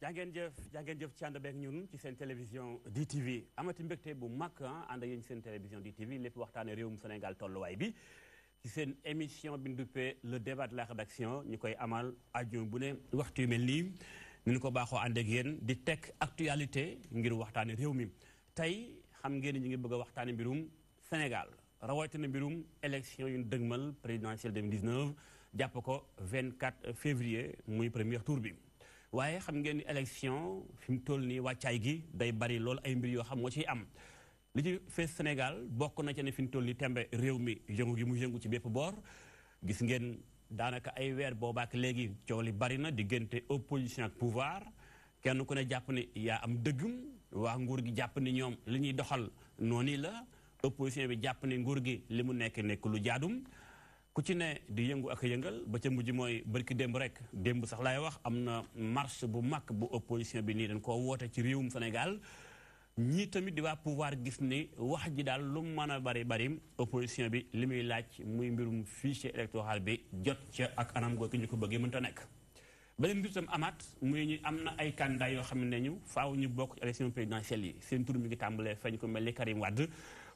jàngeen jëf ci ànd beeg ñun ci seen télévision DTV amati mbégte bu mag ànd ak yéen seen télévision DTV lépp waxtaane réewum Sénégal tolluwaay bi ci seen émission bi ñu duppee le débat de la rédaction ñu koy amal àjjuma bu ne waxtu yu mel nii ñu ko baaxoo ànd ak yéen di teg actualité ngir waxtaane réew mi tey xam ngeen ni ñu ngi bëgg a waxtaane mbirum Sénégal rawatina mbirum élection yu ñu dëgmal présidentielle 2019 jàpp ko 24 février muy premier tour bi waaye xam ngeen ni élection fi mu toll nii wàccaay gi day bari lool ay mbir yoo xam moo ciy am li ci fees Sénégal bokk na ca ne fi mu toll nii tembe réew mi yëngu gi mu yëngu ci bépp boor gis ngeen daanaka ay weer boobaak léegi coow li bari na diggante opposition ak pouvoir kenn ku ne jàpp ni yaa am dëggum waa nguur gi jàpp ni ñoom li ñuy doxal noonu la opposition bi jàpp ni nguur gi li mu nekk lu jaadum ku ci ne di yëngu ak yëngal ba ca mujj mooy barki démb rek démb sax laay wax am na marche bu mag bu opposition bi nii dañ koo woote ci réewum Sénégal ñii tamit di waa pouvoir gis ni wax ji daal lu mën a bari opposition bi li muy laaj muy mbirum fichier électoral bi jot ca ak anam googu ñu ko bëggee mënta nekk. beneen mbir tam amaat muy ñu am na ay candidat yoo xam ne ñu faaw ñu bokk ci élection présidentielle yi seen tur mi ngi tàmbalee feeñ ko mel ni Karim Wade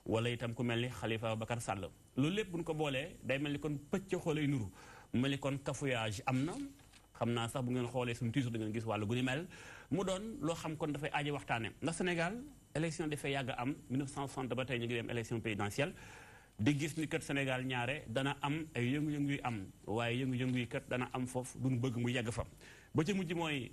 wala itam ku mel ni Khalifa Bakar Sall loolu lépp bu ñu ko boolee day mel ni kon pëcc xoolay nuru mu mel ni kon cafouillage am na xam naa sax bu ngeen xoolee suñu tiisu da ngeen gis wàllu gu ni mel mu doon loo xam kon dafay aaje waxtaane ndax Sénégal élection dafay yàgg am 1960 ba tey ñu ngi dem élection présidentielle di gis ni kat Sénégal ñaare dana am ay yëngu-yëngu yu am waaye yëngu-yëngu yi kat dana am foofu duñu bëgg mu yegg fa ba ca mujj mooy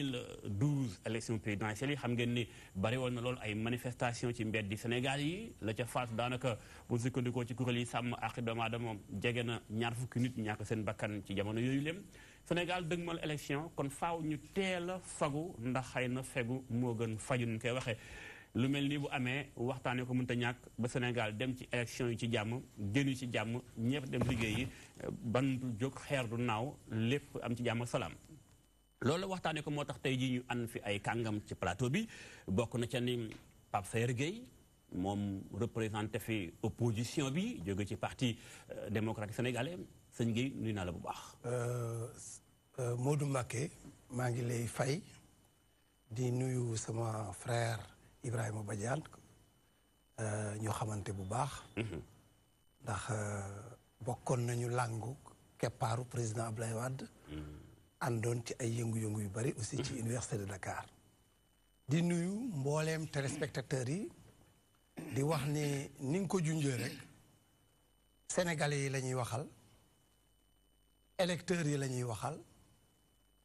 2012 élection présidentielle yi xam ngeen ni bari woon na loolu ay manifestation ci mbeddi Sénégal yi la ca faatu daanaka bu sukkandikoo ci kuréel yi sàmm ak doomu aadama jege na ñaar fukki nit ñàkk seen bakkan ci jamono yooyu lém Sénégal dëgmal élection kon faaw ñu teel a fagu ndax xëy na fegu moo gën faju ñu koy waxee lu mel nii bu amee waxtaanee ko mënta ñàkk ba Sénégal dem ci élection yi ci jàmm génn ci jàmm ñëpp dem liggéey yi ban du jóg xeer du naaw lépp am ci jàmm ak salaam loolu waxtaanee ko moo tax tey jii ñu ànd fi ay kàngam ci plateau bi bokk na ca ni Pape Sayer Gueye moom représenté fi opposition bi jóge ci parti démocratique sénégalais sëñ Gueye nuyu naa la bu baax. Modou Mbacké maa ngi lay fay di nuyu sama frère Ibrahima Badiane ñoo xamante bu baax. ndax bokkoon nañu làngu keppaaru président Abdoulaye Wade. àndoon ci ay yëngu-yëngu yu bari aussi ci université de Dakar. di nuyu mbooleem téléspectateurs yi di wax ni nga ko junjee rek sénégalais yi la ñuy waxal électeurs yi la ñuy waxal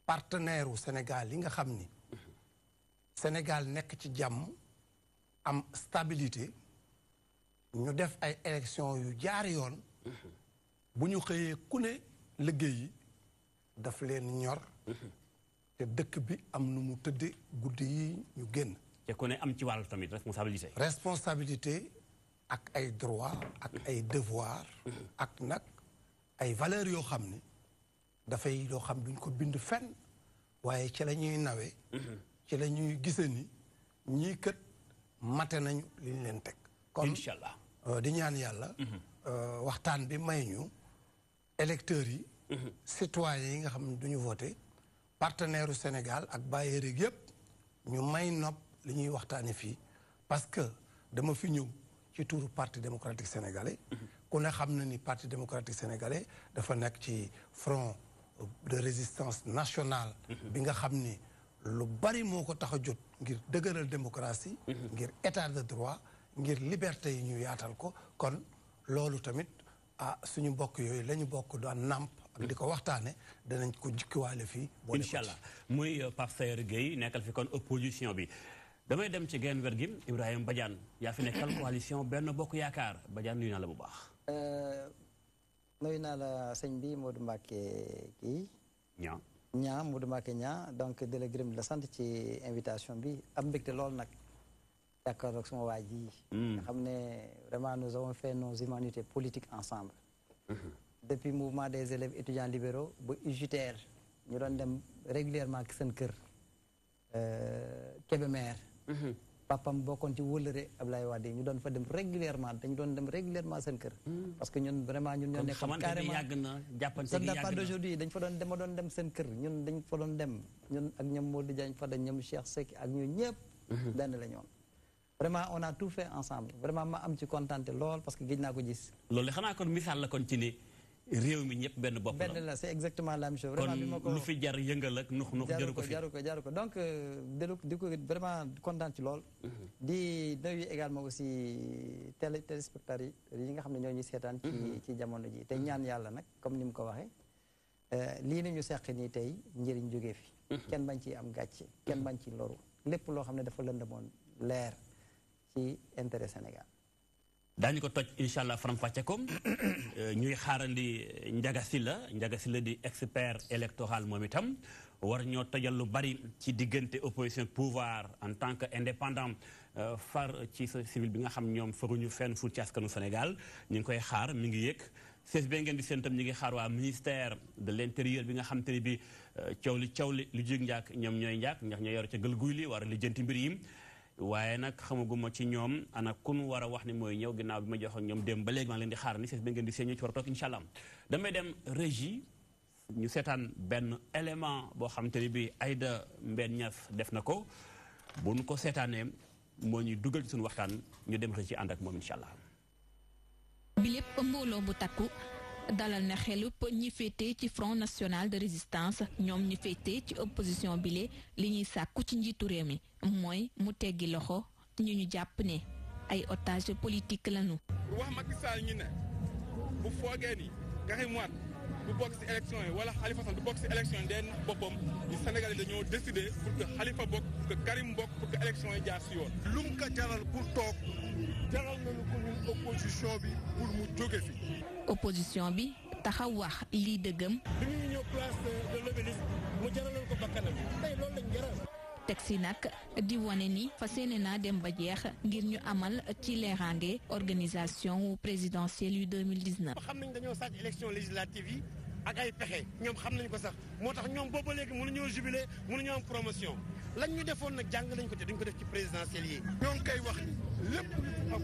partenaire u Sénégal yi nga xam ni Sénégal nekk ci jàmm am stabilité ñu def ay élections yu jaar yoon bu ñu xëyee ku ne liggéey yi daf leen ñor te dëkk bi am nu mu tëdde guddi yi ñu génn te ku ne am ci wàllu tamit responsabilité responsabilité ak ay droit ak ay devoir ak nag ay valeurs yoo xam ne dafay loo xam duñ ko bind fenn waaye ci la ñuy nawe ci la ñuy gise ni ñii kët mate nañu li ñu leen teg kon inchallah di ñaan yàlla waxtaan bi may ñu électeurs yi citoyens yi nga xam ne duñu voté partenaire u Sénégal ak bailleurs yi yëpp ñu may nopp li ñuy waxtaane fii parce que dama fi ñëw ci turu parti démocratique sénégalais ku ne xam na ni parti démocratique sénégalais dafa nekk ci front de résistance nationale bi nga xam ni lu bari moo ko tax a jot ngir dëgëral démocratie ngir état de droit ngir liberté yi ñu yaatal ko kon loolu tamit suñu mbokk yooyu la ñu bokk daan nàmp ak di ko waxtaane danañ ko jikkiwaale fii incha allah muy Pape Sayer Gueye nekkal fi kon opposition bi damay dem ci genn wér gi Ibrahima Badiane yaa fi nekkal coalition Benno Bokk Yaakaar Badiane nuyu naa la bu baax nuyu naa la sëñ bi Modou Mbacké kii ñaa Modou Mbacké ñaa donc di la gërëm di la sant ci invitation bi am mbégte loolu nag d'accord ak sama waa ji nga xam ne vraiment nous avons fait nos humanités politiques ensemble depuis mouvement des élèves étudiants libéraux ba UJTL ñu doon dem régulièrement ak seen kër Kébémer papam bokkoon ci wëllëre Ablaye Wade ñu doon fa dem régulièrement dañu doon dem régulièrement seen kër parce que ñun vraiment ñun ñoo nekkoon carrément yàgg na jàppante ça date pas d'aujourd'hui dañ fa doon dama doon dem seen kër ñun dañ fa doon dem ñun ak ñoom Modou Diagne Fada ñoom Cheikh Seck ak ñu ñëpp benn la ñoon vraiment on a tout fait ensemble vraiment ma am ci kontaante lool parce que géej naa ko gis loolu xanaa kon misaal la kon ci ni réew mi ñëpp benn bopp la benn la c'est exactement la même chose vraiment bi ma ko lu fi jar yëngal ak nux jaru ko donc di ko vraiment kontaan ci lool di nuyu également aussi téléspectateurs yi nga xam ne ñoo ñuy seetaan ci jamono ji te ñaan yàlla nag comme ni mu ko waxee lii ni ñu seq nii tey njëriñ jógee fi kenn bañ ci am gàcce kenn bañ ci loru lépp loo xam ne dafa lëndëmoon leer ci intérêt Sénégal daañu ko toj incha allah faram-fàcce ko ñuy xaarandi Ndiaga Sylla di expert électoral moom itam war ñoo tojal lu bari ci diggante opposition pouvoir en tant que indépendant far ci civil bi nga xam ñoom faruñu fenn fu ci askanu Sénégal ñu ngi koy xaar mi ngi yëg CSB ngeen di seen tam ñu ngi xaar waa ministère de l'intérieur bi nga xam te ne bi coow li lu jig njaak ñoom ñooy njaak ndax ñoo yor ca gël guy li war a lijjanti mbir yi waaye nag xamaguma ci ñoom ana kun war a wax ni mooy ñëw ginnaaw bi ma jox ak ñoom dem ba léegi maa ngi leen di xaar ni CSB ngeen di seen ñu ci war a toog incha allah damay dem régie ñu seetaan benn élément boo xam te ni bi Aïda Mbène Niass def na ko bu nu ko seetaanee moo ñuy dugal ci suñu waxtaan ñu dem régie ànd ak moom incha allah. bi lépp mbooloo bu takku dalal na xelub ñi féete ci Front National de Résistance ñoom ñi féete ci opposition bile li ñuy sàkku ci njiitu réew mi mooy mu teggi loxo ñu jàpp ne ay otage politique lañu. wax Macky Sall ñu ne bu foogee ni Karim Wade du bokk ci élection yi wala Khalifa Sall du bokk ci élection yi day nax boppam ñu Sénégalais dañoo décider pour que Khalifa bokk pour que Karim bokk pour que élection yi jaar ci yoon. lu mu ko jaral pour toog jaral nañu ko ñun opposition bi pour mu jóge fi. opposition bi taxaw wax lii dëggam. bi ñu ñëw place de l'Obélisque mu jaraloon ko bakkanam tey loolu lañ jaral. teg si nag di wane ni fas yéene naa dem ba jeex ngir ñu amal ci leeraange organisation présidentielle yu 2019. xam nañ dañoo sàcc élection législative yi ak ay pexe ñoom xam nañ ko sax moo tax ñoom booba léegi mënuñoo jubilé mënuñoo am promotion lañ ñu defoon nag jàng nañ ko te duñ ko def ci présidentielle yi. ñoo ngi koy wax ni lépp lu am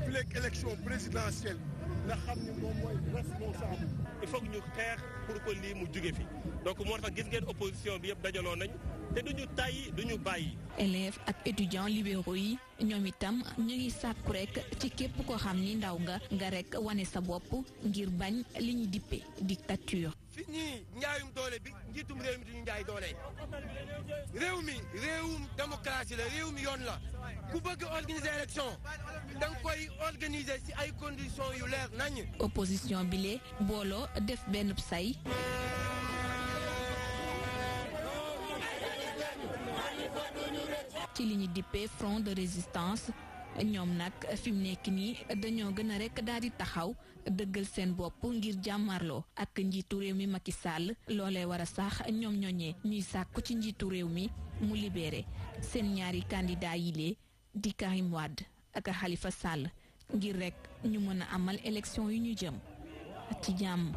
fileeg élection présidentielle nga xam ni moom mooy responsable. il faut que ñu xeex pour que lii mu jóge fi donc moo tax gis ngeen opposition bi yëpp dajaloo nañ te duñu tàyyi duñu bàyyi. élèves ak étudiants libéraux yi ñoom itam ñu ngi sàkku rek ci képp koo xam ni ndaw nga rek wane sa bopp ngir bañ li ñu dippe dictature. fi ñii njaayum doole bi njiitum réew mi duñu njaay doole réew mi réewum démocratie la réew mi yoon la ku bëgg organiser élection da nga koy organiser ci ay conditions yu leer nañ. opposition bi lee booloo def benn say. ci li ñu dippee front de résistance ñoom nag fi mu nekk nii dañoo gën a rek daal di taxaw dëggal seen bopp ngir jàmmarloo ak njiitu réew mi Macky Sall loolee war a sax ñoom ñooñee ñuy sàkku ci njiitu réew mi mu libéré seen ñaari candidat yi lee di Karim Wade ak Khalifa Sall ngir rek ñu mën a amal élection yu ñu jëm ci jàmm.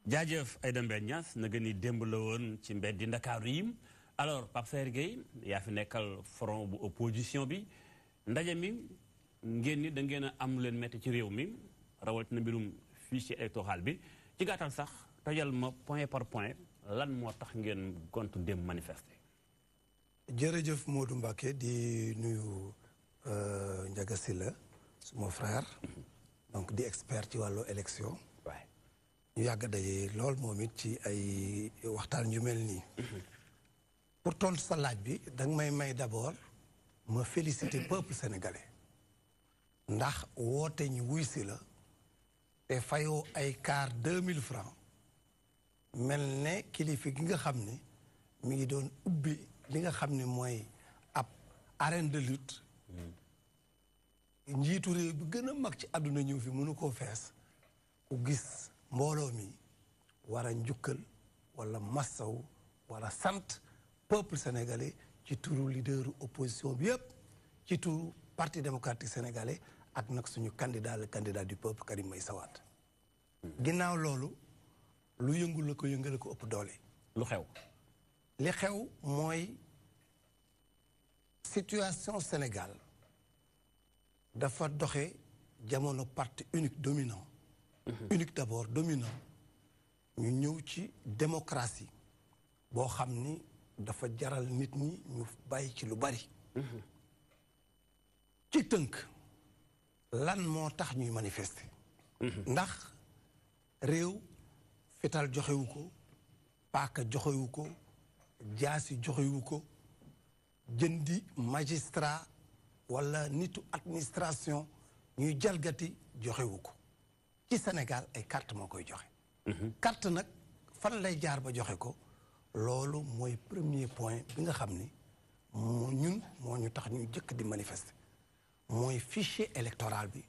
jaajëf Aïda Mbène Niass na gën a démb la woon ci mbeddi Ndakaaru yi. alors Pape Saer Gueye yaa fi nekkal front bu opposition bi ndaje mi ngeen ni da ngeen a am leen metti ci réew mi rawatina mbirum fichier électoral bi ci gàttal sax tojal ma point par point lan moo tax ngeen gontu dem manifester. jërëjëf Modou Mbacké di nuyu Ndiaga Sylla suma frère donc di expert ci wàllu élection ñu yàgg daje lool moom it ci ay waxtaan yu mel nii. pour tontu sa laaj bi danga may d'abord ma féliciter peuple sénégalais ndax woote ñu wuy si la te fayoo ay car 2000 francs mel ne kilifa gi nga xam ne mi ngi doon ubbi li nga xam ne mooy ab arène de lutte njiitu réew bi gën a mag ci àdduna ñëw fi mënu koo fees ku gis mbooloo mi war a njukkal wala massaw wala sant peuple sénégalais ci turu leaderu opposition bi yëpp ci turu parti démocratique sénégalais ak nag suñu candidat le candidat du peuple Karim Meïssa Wade ginnaaw loolu lu yëngul la ko yëngale ko ëpp doole. lu xew. li xew mooy situation Sénégal dafa doxe jamono parti unique dominant. Unique d'abord dominant. ñu ñëw ci démocratie boo xam ni dafa jaral nit ñi ñu bàyyi ci lu bari. ci tënk lan moo tax ñuy manifester. ndax réew fital joxewu ko paaka joxewu ko jaasi joxewu ko jëndi magistrat walla nitu administration ñuy jalgati joxewu ko ci Sénégal ay carte moo koy joxe. carte nag fan lay jaar ba joxe ko loolu mooy premier point bi nga xam ni moo ñu tax ñu jëkk di manifester mooy fichier électoral bi.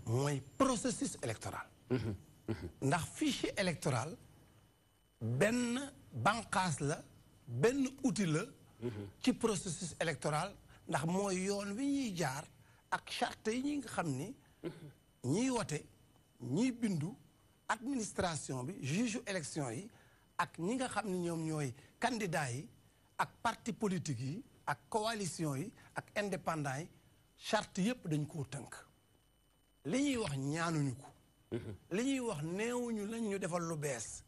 mooy processus électoral. ndax fichier électoral benn banqaas la benn outil la. ci processus électoral ndax mooy yoon wi ñuy jaar ak charte yi ñi nga xam ni. ñiy wote ñiy bindu. administration bi juge élection yi ak ñi nga xam ne ñoom ñooy candidats yi ak parti politique yi ak coalition yi ak indépendants yi charte yépp dañ koo tënk li ñuy wax ñaanuñu ko li ñuy wax neewuñu lañ ñu defal lu bees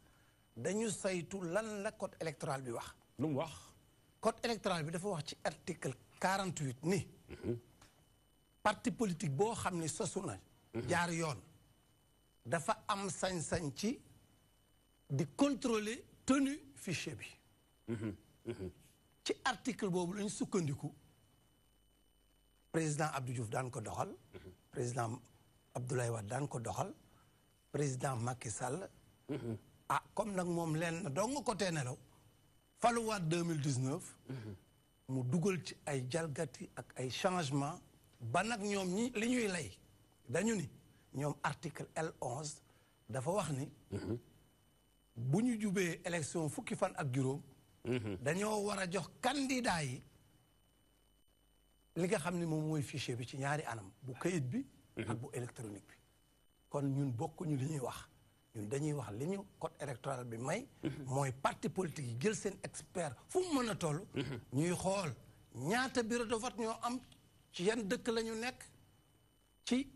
dañu saytu lan la code électoral bi wax lu mu wax code électoral bi dafa wax ci article 48 ni parti politique boo xam ne sosu na jaar yoon dafa am sañ-sañ ci di contrôler tenue fichier bi ci article boobu lañ sukkandiku président Abdou Diouf daan ko doxal président Abdoulaye Wade daan ko doxal président Macky Sall comme nag moom leen na doo nga ko tee nelaw faluwaat 2019 mu dugal ci ay jalgati ak ay changement ba nag ñoom ñi li ñuy lay dañu ni ñoom article L11 dafa wax ni bu ñu jubee élection fukki fan ak juróom dañoo war a jox candidat yi li nga xam ne moom mooy fichier bi ci ñaari anam bu kayit bi ak bu électronique bi kon ñun bokkuñu li ñuy wax ñun dañuy wax li ñu code électoral bi may mooy parti politique yi jël seen expert fu mu mën a toll ñuy xool ñaata bureau de vote ñoo am ci yan dëkk la ñu nekk ci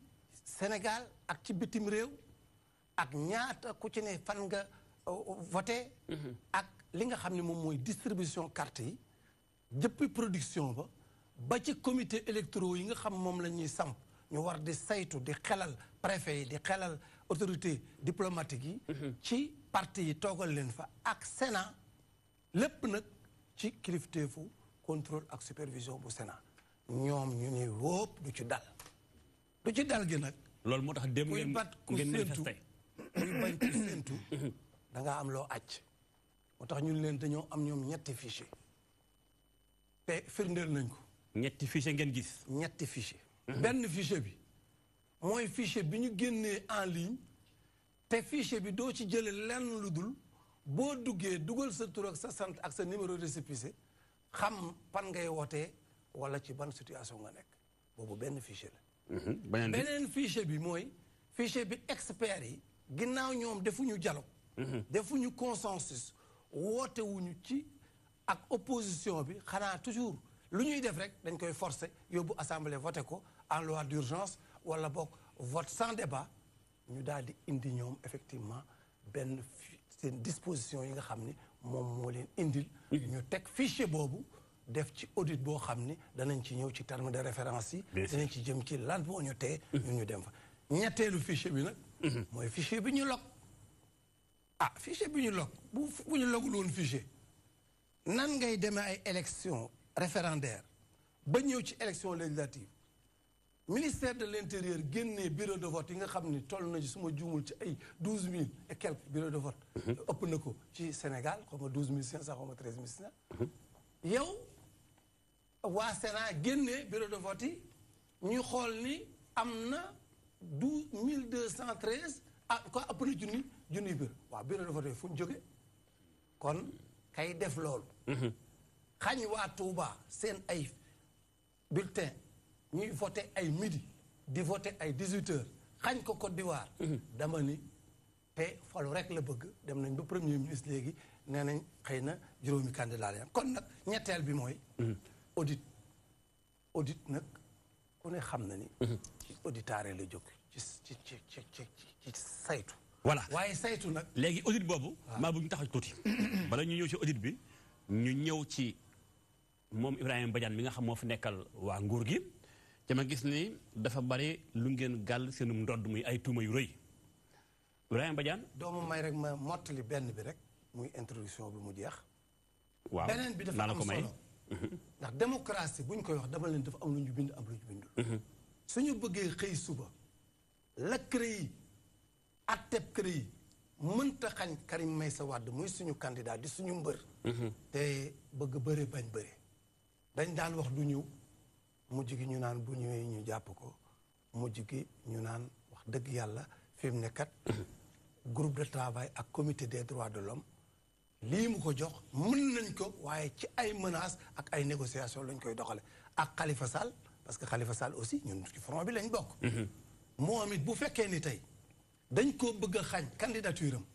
Sénégal ak ci bitim réew ak ñaata ku ci ne fan nga voté ak li nga xam ne moom mooy distribution carte yi depuis production ba ci comité électoraux yi nga xam moom la ñuy samp ñu war di saytu di xelal préfet yi di xelal autorité diplomatique yi ci parti yi toogal leen fa ak Sénat lépp nag ci kilifteefu contrôle ak supervision bu Sénat ñoom ñu ni wóop du ci dal gi nag loolu moo tax dem ngeen manifester kuy bañ ku séentu da nga am loo acc moo tax ñun leen dañoo am ñoom ñetti fichier te firndeel nañ ko ñetti fichier ngeen gis ñetti fichier benn fichier bi mooy fichier bi ñu génnee en ligne te fichier bi doo ci jële lenn lu dul boo duggee dugal sa tur ak sa sant ak sa numéro de récépissé xam pan ngay wootee wala ci ban situation nga nekk boobu benn fichier la beneen fichier bi mooy fichier bi experts yi ginnaaw ñoom defuñu dialogue defuñu consensus wootewuñu ci ak opposition bi xanaa toujours lu ñuy def rek dañ koy forcer yóbbu assemblée voté ko en loi d'urgence wala boog vote sans débat ñu daal di indi ñoom effectivement benn seen disposition yi nga xam ni moom moo leen indil ñu teg fichier boobu def ci audit boo xam ni danañ ci ñëw ci terme de référence yi danañ ci jëm ci lan moo ñu tee ñun ñu dem fa ñetteelu fichier bi nag mooy fichier bi ñu log fichier bi ñu log bu ñu logul woon fichier nan ngay demee ay élection référendaire ba ñëw ci élection législative ministère de l'intérieur génnee bureau de vote yi nga xam ni toll na ci suma juumul ci ay 12 000 et quelques bureau de vote ëpp na ko ci Sénégal xaw ma 12 500 xaw ma 13 500 yow waa Sénat génnee bureau de vote yi ñuy xool ni am na 12 213 quoi ëpp na junni bureau waaw bureau de vote yi fu ñu jóge kon kay def loolu xañ waa Touba seen ay bulletin ñuy voté ay midi di voté ay 18 heures xañ ko Côte d'Ivoire dama ni te falu rek la bëgg dem nañ ba premier ministre léegi nee nañ xëy na juróomi candidat la kon nag ñetteel bi mooy audit audit nag ku ne xam na ni ci auditaare la jóg ci saytu voilà waaye saytu nag léegi audit boobu maa bëgg ñu taxaw tuuti bala ñu ñëw ci audit bi ñu ñëw ci moom Ibrahima Badiane mi nga xam moo fi nekkal waa nguur gi te ma gis ni dafa bari lu ngeen gàll seenum ndodd muy ay tuuma yu rëy Ibrahima Badiane doomu may rek ma mottali benn bi rek muy introduction bi mu jeex waaw beneen bi dafa am solo ndax démocratie bu ñu koy wax dama leen dafa am lu ñu bind am lu ñu bindul suñu bëggee xëy suba la CREI atteb CREI mënta xañ Karim Meïssa Wade muy suñu candidat di suñu mbër te bëgg bëre bañ bëre dañ daan wax du ñëw mujj gi ñu naan bu ñëwee ñu jàpp ko mujj gi ñu naan wax dëgg yàlla fi mu ne kat groupe de travail ak comité des droits de l'homme lii mu ko jox mën nañ ko waaye ci ay menaces ak ay négociations lañ koy doxale ak Khalifa Sall parce que Khalifa Sall aussi ñun ci front bi lañ bokk moom it bu fekkee ni tey dañ ko bëgg a xañ candidature am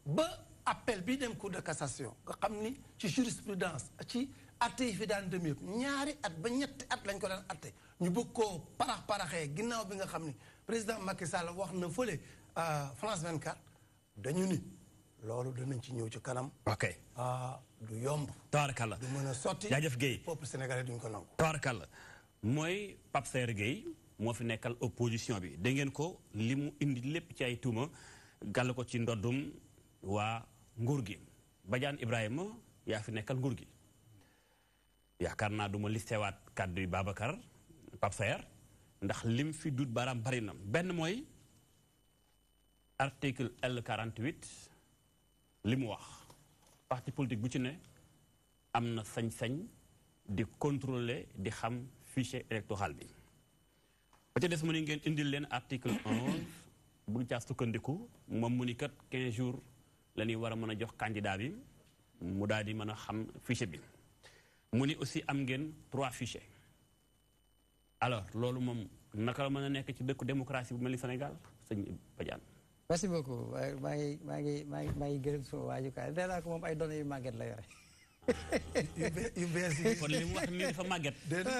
ba appel bi dem cour de cassation nga xam ni ci jurisprudence ci atte yi fi daan dem yëpp ñaari at ba ñetti at lañ ko daan atte ñu bëgg koo paraxee ginnaaw bi nga xam ni président Macky Sall wax na fële France 24 dañu ni loolu danañ ci ñëw ci kanam. ok du yomb. tabarakalla du mën a sotti. jaajëf Guèye peuple sénégalais duñ ko nangu. tabarakalla mooy Pape Saer Guèye moo fi nekkal opposition bi dégg ngeen ko li mu indi lépp ci ay tuuma gàll ko ci ndoddum waa nguur gi Badiane Ibrahima yaa fi nekkal nguur gi yaakaar naa du ma listewaat kàddu yi Babacar Pape Saer ndax lim fi dut baaraam bari na benn mooy article L48 li mu wax parti politique bu ci ne am na sañ-sañ di contrôler di xam fichier électoral bi ba ca des mu ni ngeen indil leen article 11 bu caa sukkandiku moom mu ni kat 15 jours la ñuy war a mën a jox candidat bi mu daal di mën a xam fichier bi mu ni aussi am ngeen 3 fichiers alors loolu moom naka la mën a nekk ci dëkku démocratie bu mel ni Sénégal sëñ Badiane. merci beaucoup maa ngi gërëm suma waajukaay nee naa ko moom ay données yu màgget la yore. yu bees yi kon li mu wax nii dafa màgget.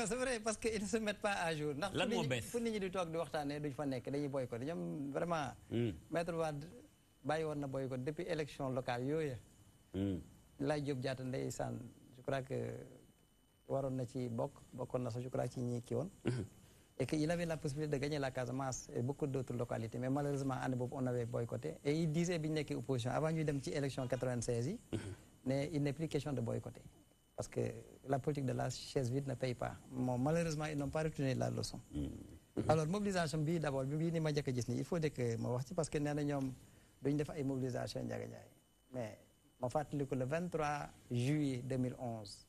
c'est vrai parce que ils ne se mettent pas à jour. lan moo bees fu nit ñi di toog di waxtaanee duñ fa nekk dañuy boycott ñoom vraiment. maître Wade bàyyi woon na boycott depuis élection locale yooyu. Laye Diop Diatta ndeysaan je crois que waroon na ci bokkoon na sax je crois ci ñi kii woon. et qu'il avait la possibilité de gagner la Casamance et beaucoup d'autres localités mais malheureusement année boobu on avait boycotté et il disait bi ñu nekkee opposition avant ñuy dem ci élection 96 yi. mais il n'est plus question de boycotter parce que la politique de la chaise vide ne paye pas bon malheureusement ils n'ont pas retenu la leçon. alors mobilisation bi d'abord bi ni ma njëkk a gis nii il faut que ma wax ci parce que nee na ñoom duñ def ay mobilisation Ndiaga Ndiaye mais ma fàttaliku le 23 juillet 2011.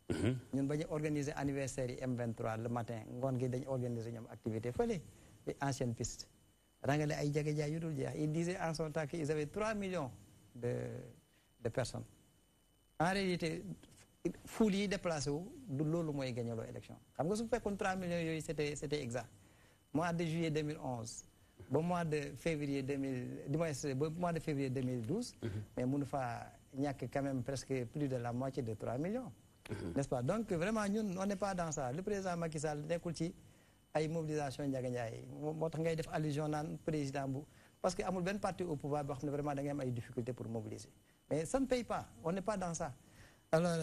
ñun ba ñu organiser anniversaire yi M23 le matin ngoon gi dañu organiser ñoom activité fële ancienne piste rangale ay Ndiaga Ndiaye yu dul jeex il disait en son temps qu'ils avaient 3 millions de personnes en réalité foule yi déplacé wu du loolu mooy gagnaloo élection xam nga su fekkoon 3 millions yooyu c'était exact mois de juillet 2011 ba mois de février 2012 mais mënu faa ñàkk quand même presque plus de la moitié de 3 millions n'est-ce pas donc vraiment ñun on n'est pas dans ça le président Macky Sall nekkul ci ay mobilisation Ndiaga Ndiaye moo tax ngay def allusion naan président bu parce que amul benn parti au pouvoir boo xam ne vraiment da ngay am ay difficultés pour mobiliser mais ça ne paye pas on n'est pas dans ça alors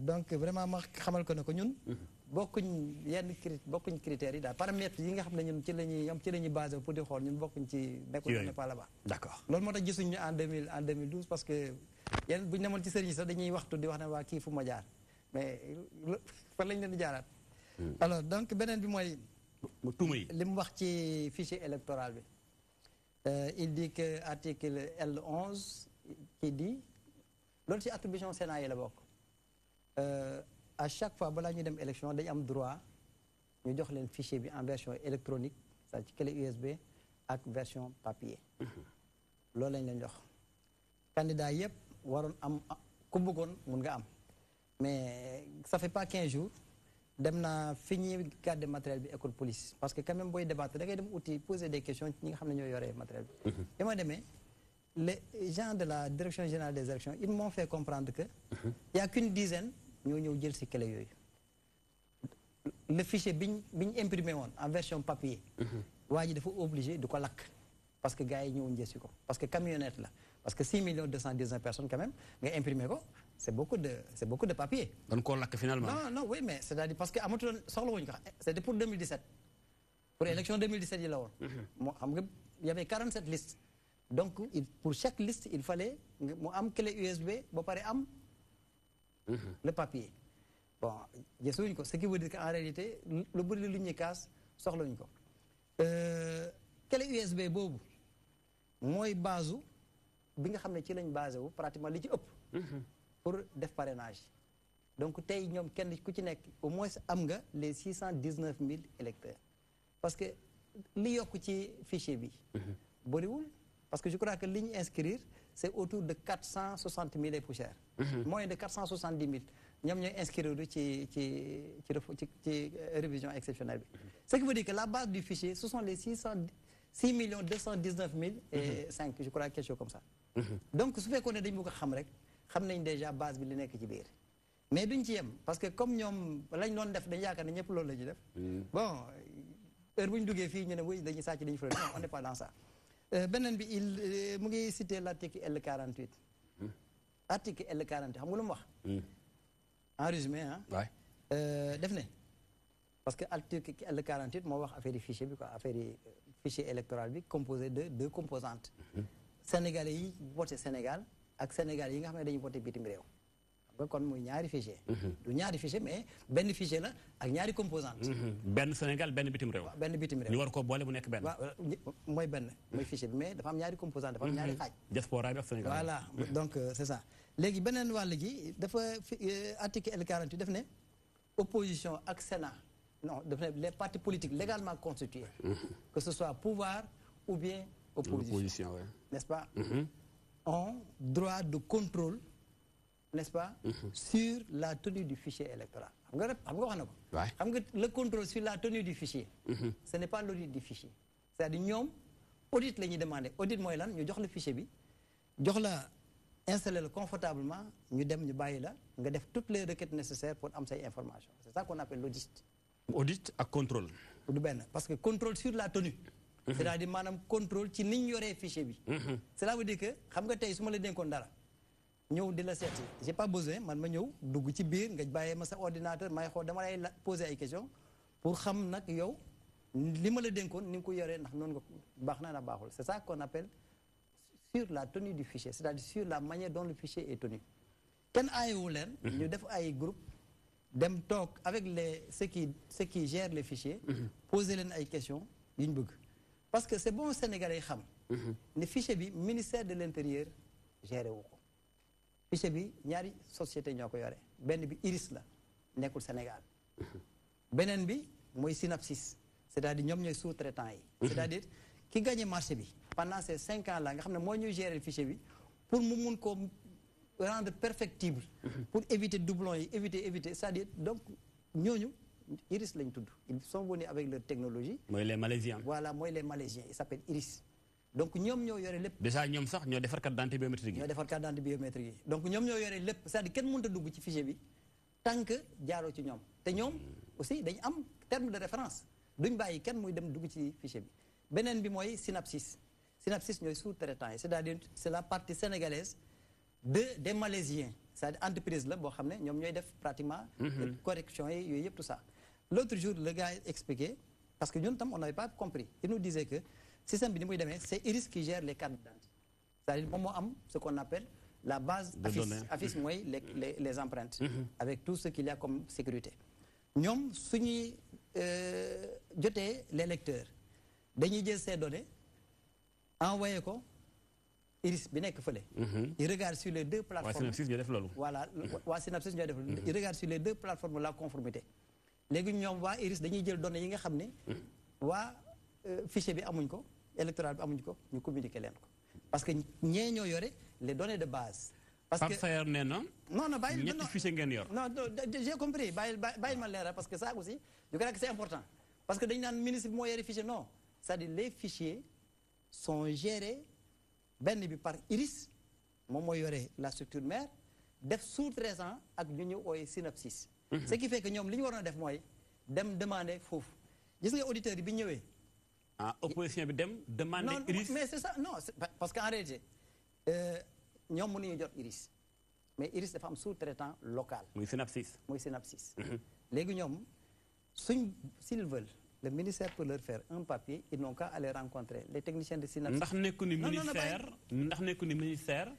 donc vraiment ma xamal ko ne ko ñun bokkuñ bokkuñ critères yi daal paramètres yi nga xam ne ñun ci la ñuy basé pour di xool ñun bokkuñ ci nekkul on n'est pas là-bas d'accord loolu moo tax gisuñu en 2012 parce que yéen bu ñu demoon ci sëriñ sax dañuy waxtu di wax ne waa kii fu ma jaar mais fan lañ leen di jaaraat alors donc beneen bi mooy tuuma yi li mu wax ci fichier électoral bi il dit que article L11 qui dit loolu ci attribution Sénat yi la bokk à chaque fois balaa ñuy dem élection dañu am droit ñu jox leen fichier bi en version électronique c'est-à-dire ci clé USB ak version papier loolu lañ leen jox candidat yëpp waroon am ku bëggoon mun nga am mais ça fait pas 15 jours dem naa fi ñuy garder matériel bi école police parce que quand même booy débattre da ngay dem uti poser des questions ñi nga xam ne ñoo yoree matériel bi bi ma demee les gens de la direction générale des élections ils m'ont fait comprendre que il y a qu'une dizaine ñoo ñëw jël si clé yooyu le fichier biñ imprimé en version papier. waa ji dafa obligé de ko lakk parce que gars yi ñëwuñ jësi ko parce que camionnette la parce que 6 219 personnes quand même nga imprimé ko c'est beaucoup de papier. dañ koo lakk finalement. non oui mais c'est-à-dire parce que amatuloon soxlawuñu ko c'était pour 2017 pour élection 2017 yi la woon. moo xam nga y avait 47 listes donc pour chaque liste il fallait mu am clé USB ba pare am le papier. Bon, ce qui veut dire qu'en réalité, le bruit de ligne casse, sort le nico. Quel est USB bobu? Moi, base, bien que je l'ai base, pratiquement les pour des parrainages. Donc, tay ñom kenn ku ci nek au moins am nga les 619 000 électeurs. Parce que li yok ci fichier bi bariwul parce que je crois que ligne inscrire c'est autour de 460 000 et poussières. Moins de 470 000. Nous avons inscrit ci révision exceptionnelle. Ce qui veut dire que la base du fichier, ce sont les 6 219 005, je crois, quelque chose comme ça. Donc, ce fait qu'on est des gens qui savent déjà la base de l'année qui est. Mais nous sommes parce que comme nous avons fait bon, on n'est pas dans ça. Il cité l'article L48. Article L48, vous savez en résumé, hein? Ouais. Parce que l'article L48, moi, wax affaire fichier bi quoi, affaire fichier électoral bi composé de 2 composantes. Sénégalais yi voté Sénégal ak Sénégalais yi nga xam ne dañuy voté bitim réew. Xam nga kon muy ñaari fichier. Du ñaari fichier mais benn fichier la ak ñaari composante. benn Sénégal benn bitim réew. benn bitim réew. ñu war koo boole mu nekk benn. mooy benn mooy fichier bi mais dafa am ñaari composante dafa am ñaari xaaj. diaspora bi ak Sénégal. Voilà donc c'est ça. Léegi beneen wàll gi dafa article L48 def ne opposition ak Sénat non daf ne les partis politiques légalement constitués que ce soit pouvoir ou bien opposition ouais. N'est-ce pas ont droit de contrôle n'est-ce pas sur la tenue du fichier électoral xam nga wax na ko xam nga le contrôle sur la tenue du fichier ce n'est pas l'audit du fichier c'est-à-dire ñoom audit la ñuy demander audit mooy lan ñu jox la fichier bi jox la installer confortablement ñu dem ñu bàyyi la nga def toutes les requêtes nécessaires pour am say information c'est ça qu'on appelle l'audit. Audit ak contrôle. du benn parce que contrôle sur la tenue. c'est-à-dire maanaam contrôle ci ni ñu yoree fichier bi. cela veut dire que xam nga tey su ma la dénkoon dara ñëw di la seeti j'ai pas besoin man ma ñëw dugg ci biir nga bàyyee ma sa ordinateur may xool dama lay poser ay questions pour xam nag yow li ma la dénkoon ni nga ko yoree ndax noonu nga baax na baaxul c'est ça qu'on appelle sur la tenue du fichier, c'est-à-dire sur la manière dont le fichier est tenu. Quand nous avons un groupe, dem talk avec ceux qui gèrent les fichiers, poser des questions, parce que c'est bon au Sénégalais, les fichiers, le ministère de l'Intérieur gère. Les fichiers, il y a une société qui gère. Ben bi Iris la, n'est au Sénégal. Benen bi, moi Synapsis, c'est-à-dire nous sommes sous-traitants. C'est-à-dire qui gagne le marché pendant ces 5 ans là nga xam ne moo ñuy gérer le fichier bi pour mu mun ko rendre perfectible pour éviter doublons yi éviter c'est-à-dire donc ñooñu Iris lañ tudd ils sont venus avec leur technologie. mooy les Malaisiens. Voilà mooy les Malaisiens ils s'appellent Iris donc ñoom ñoo yore lépp. déjà ñoom sax ñoo defar carte d'identité biométrique yi. ñoo defar carte d'identité biométrique yi donc ñoom ñoo yore lépp c'est-à-dire kenn mënut a dugg ci fichier bi tant que jaaroo ci ñoom te ñoom aussi dañ am terme de référence duñ bàyyi kenn muy dem dugg ci fichier bi beneen bi mooy Synapsis. Synapsis ñooy sous-traitant c'est-à-dire c'est la partie sénégalaise des Malaisiens c'est-à-dire entreprise la boo xam ne ñoom ñooy def pratiquement correction yi yooyu yëpp tout ça l'autre jour le gars expliqué parce que ñun tam on n'avait pas compris il nous disait que système bi ni muy demee c'est Iris qui gère les cartes d'identité c'est-à-dire moom moo am ce qu'on appelle la base AFIS mooy les empreintes avec tout ce qu'il y a comme sécurité ñoom suñuy jotee les lecteurs dañuy jël ces données envoyé ko Iris bi nekk fële. Il regarde sur les 2 plateformes. waa Synapsis ñoo def loolu. Voilà waa Synapsis ñoo def loolu. Il regarde sur les 2 plateformes la conformité. léegi ñoom waa Iris dañuy jël données yi nga xam ne. waa fichier bi amuñ ko électoral bi amuñ ko ñu communiquer leen ko. parce que ñee ñoo yore les données de base. parce que Pape Sayer nee na. non bàyyi ñetti fichier ngeen yor. non j'ai compris bàyyi ma leeral parce que ça aussi je crois que c'est important. parce que dañu naan ministre bi moo yore fichier non c'est-à-dire les fichiers. sont gérés benn bi par Iris moom mooy yore la structure mère def sous-traitant ak ñu ñu ooy Synapsis. Ce qui fait que ñoom li ñu waroon a def mooy dem demander foofu gis nga auditeurs yi bi ñëwee. ah opposition bi dem demander Iris. mais c'est ça non parce qu'en réalité ñoom mënuñu jot Iris mais Iris dafa am sous-traitant local. muy Synapsis. muy Synapsis. léegi ñoom s'ils veulent le ministère peut leur faire un papier ils n'ont qu'à aller rencontrer les techniciens de Synapsis. ndax nekku ni ministère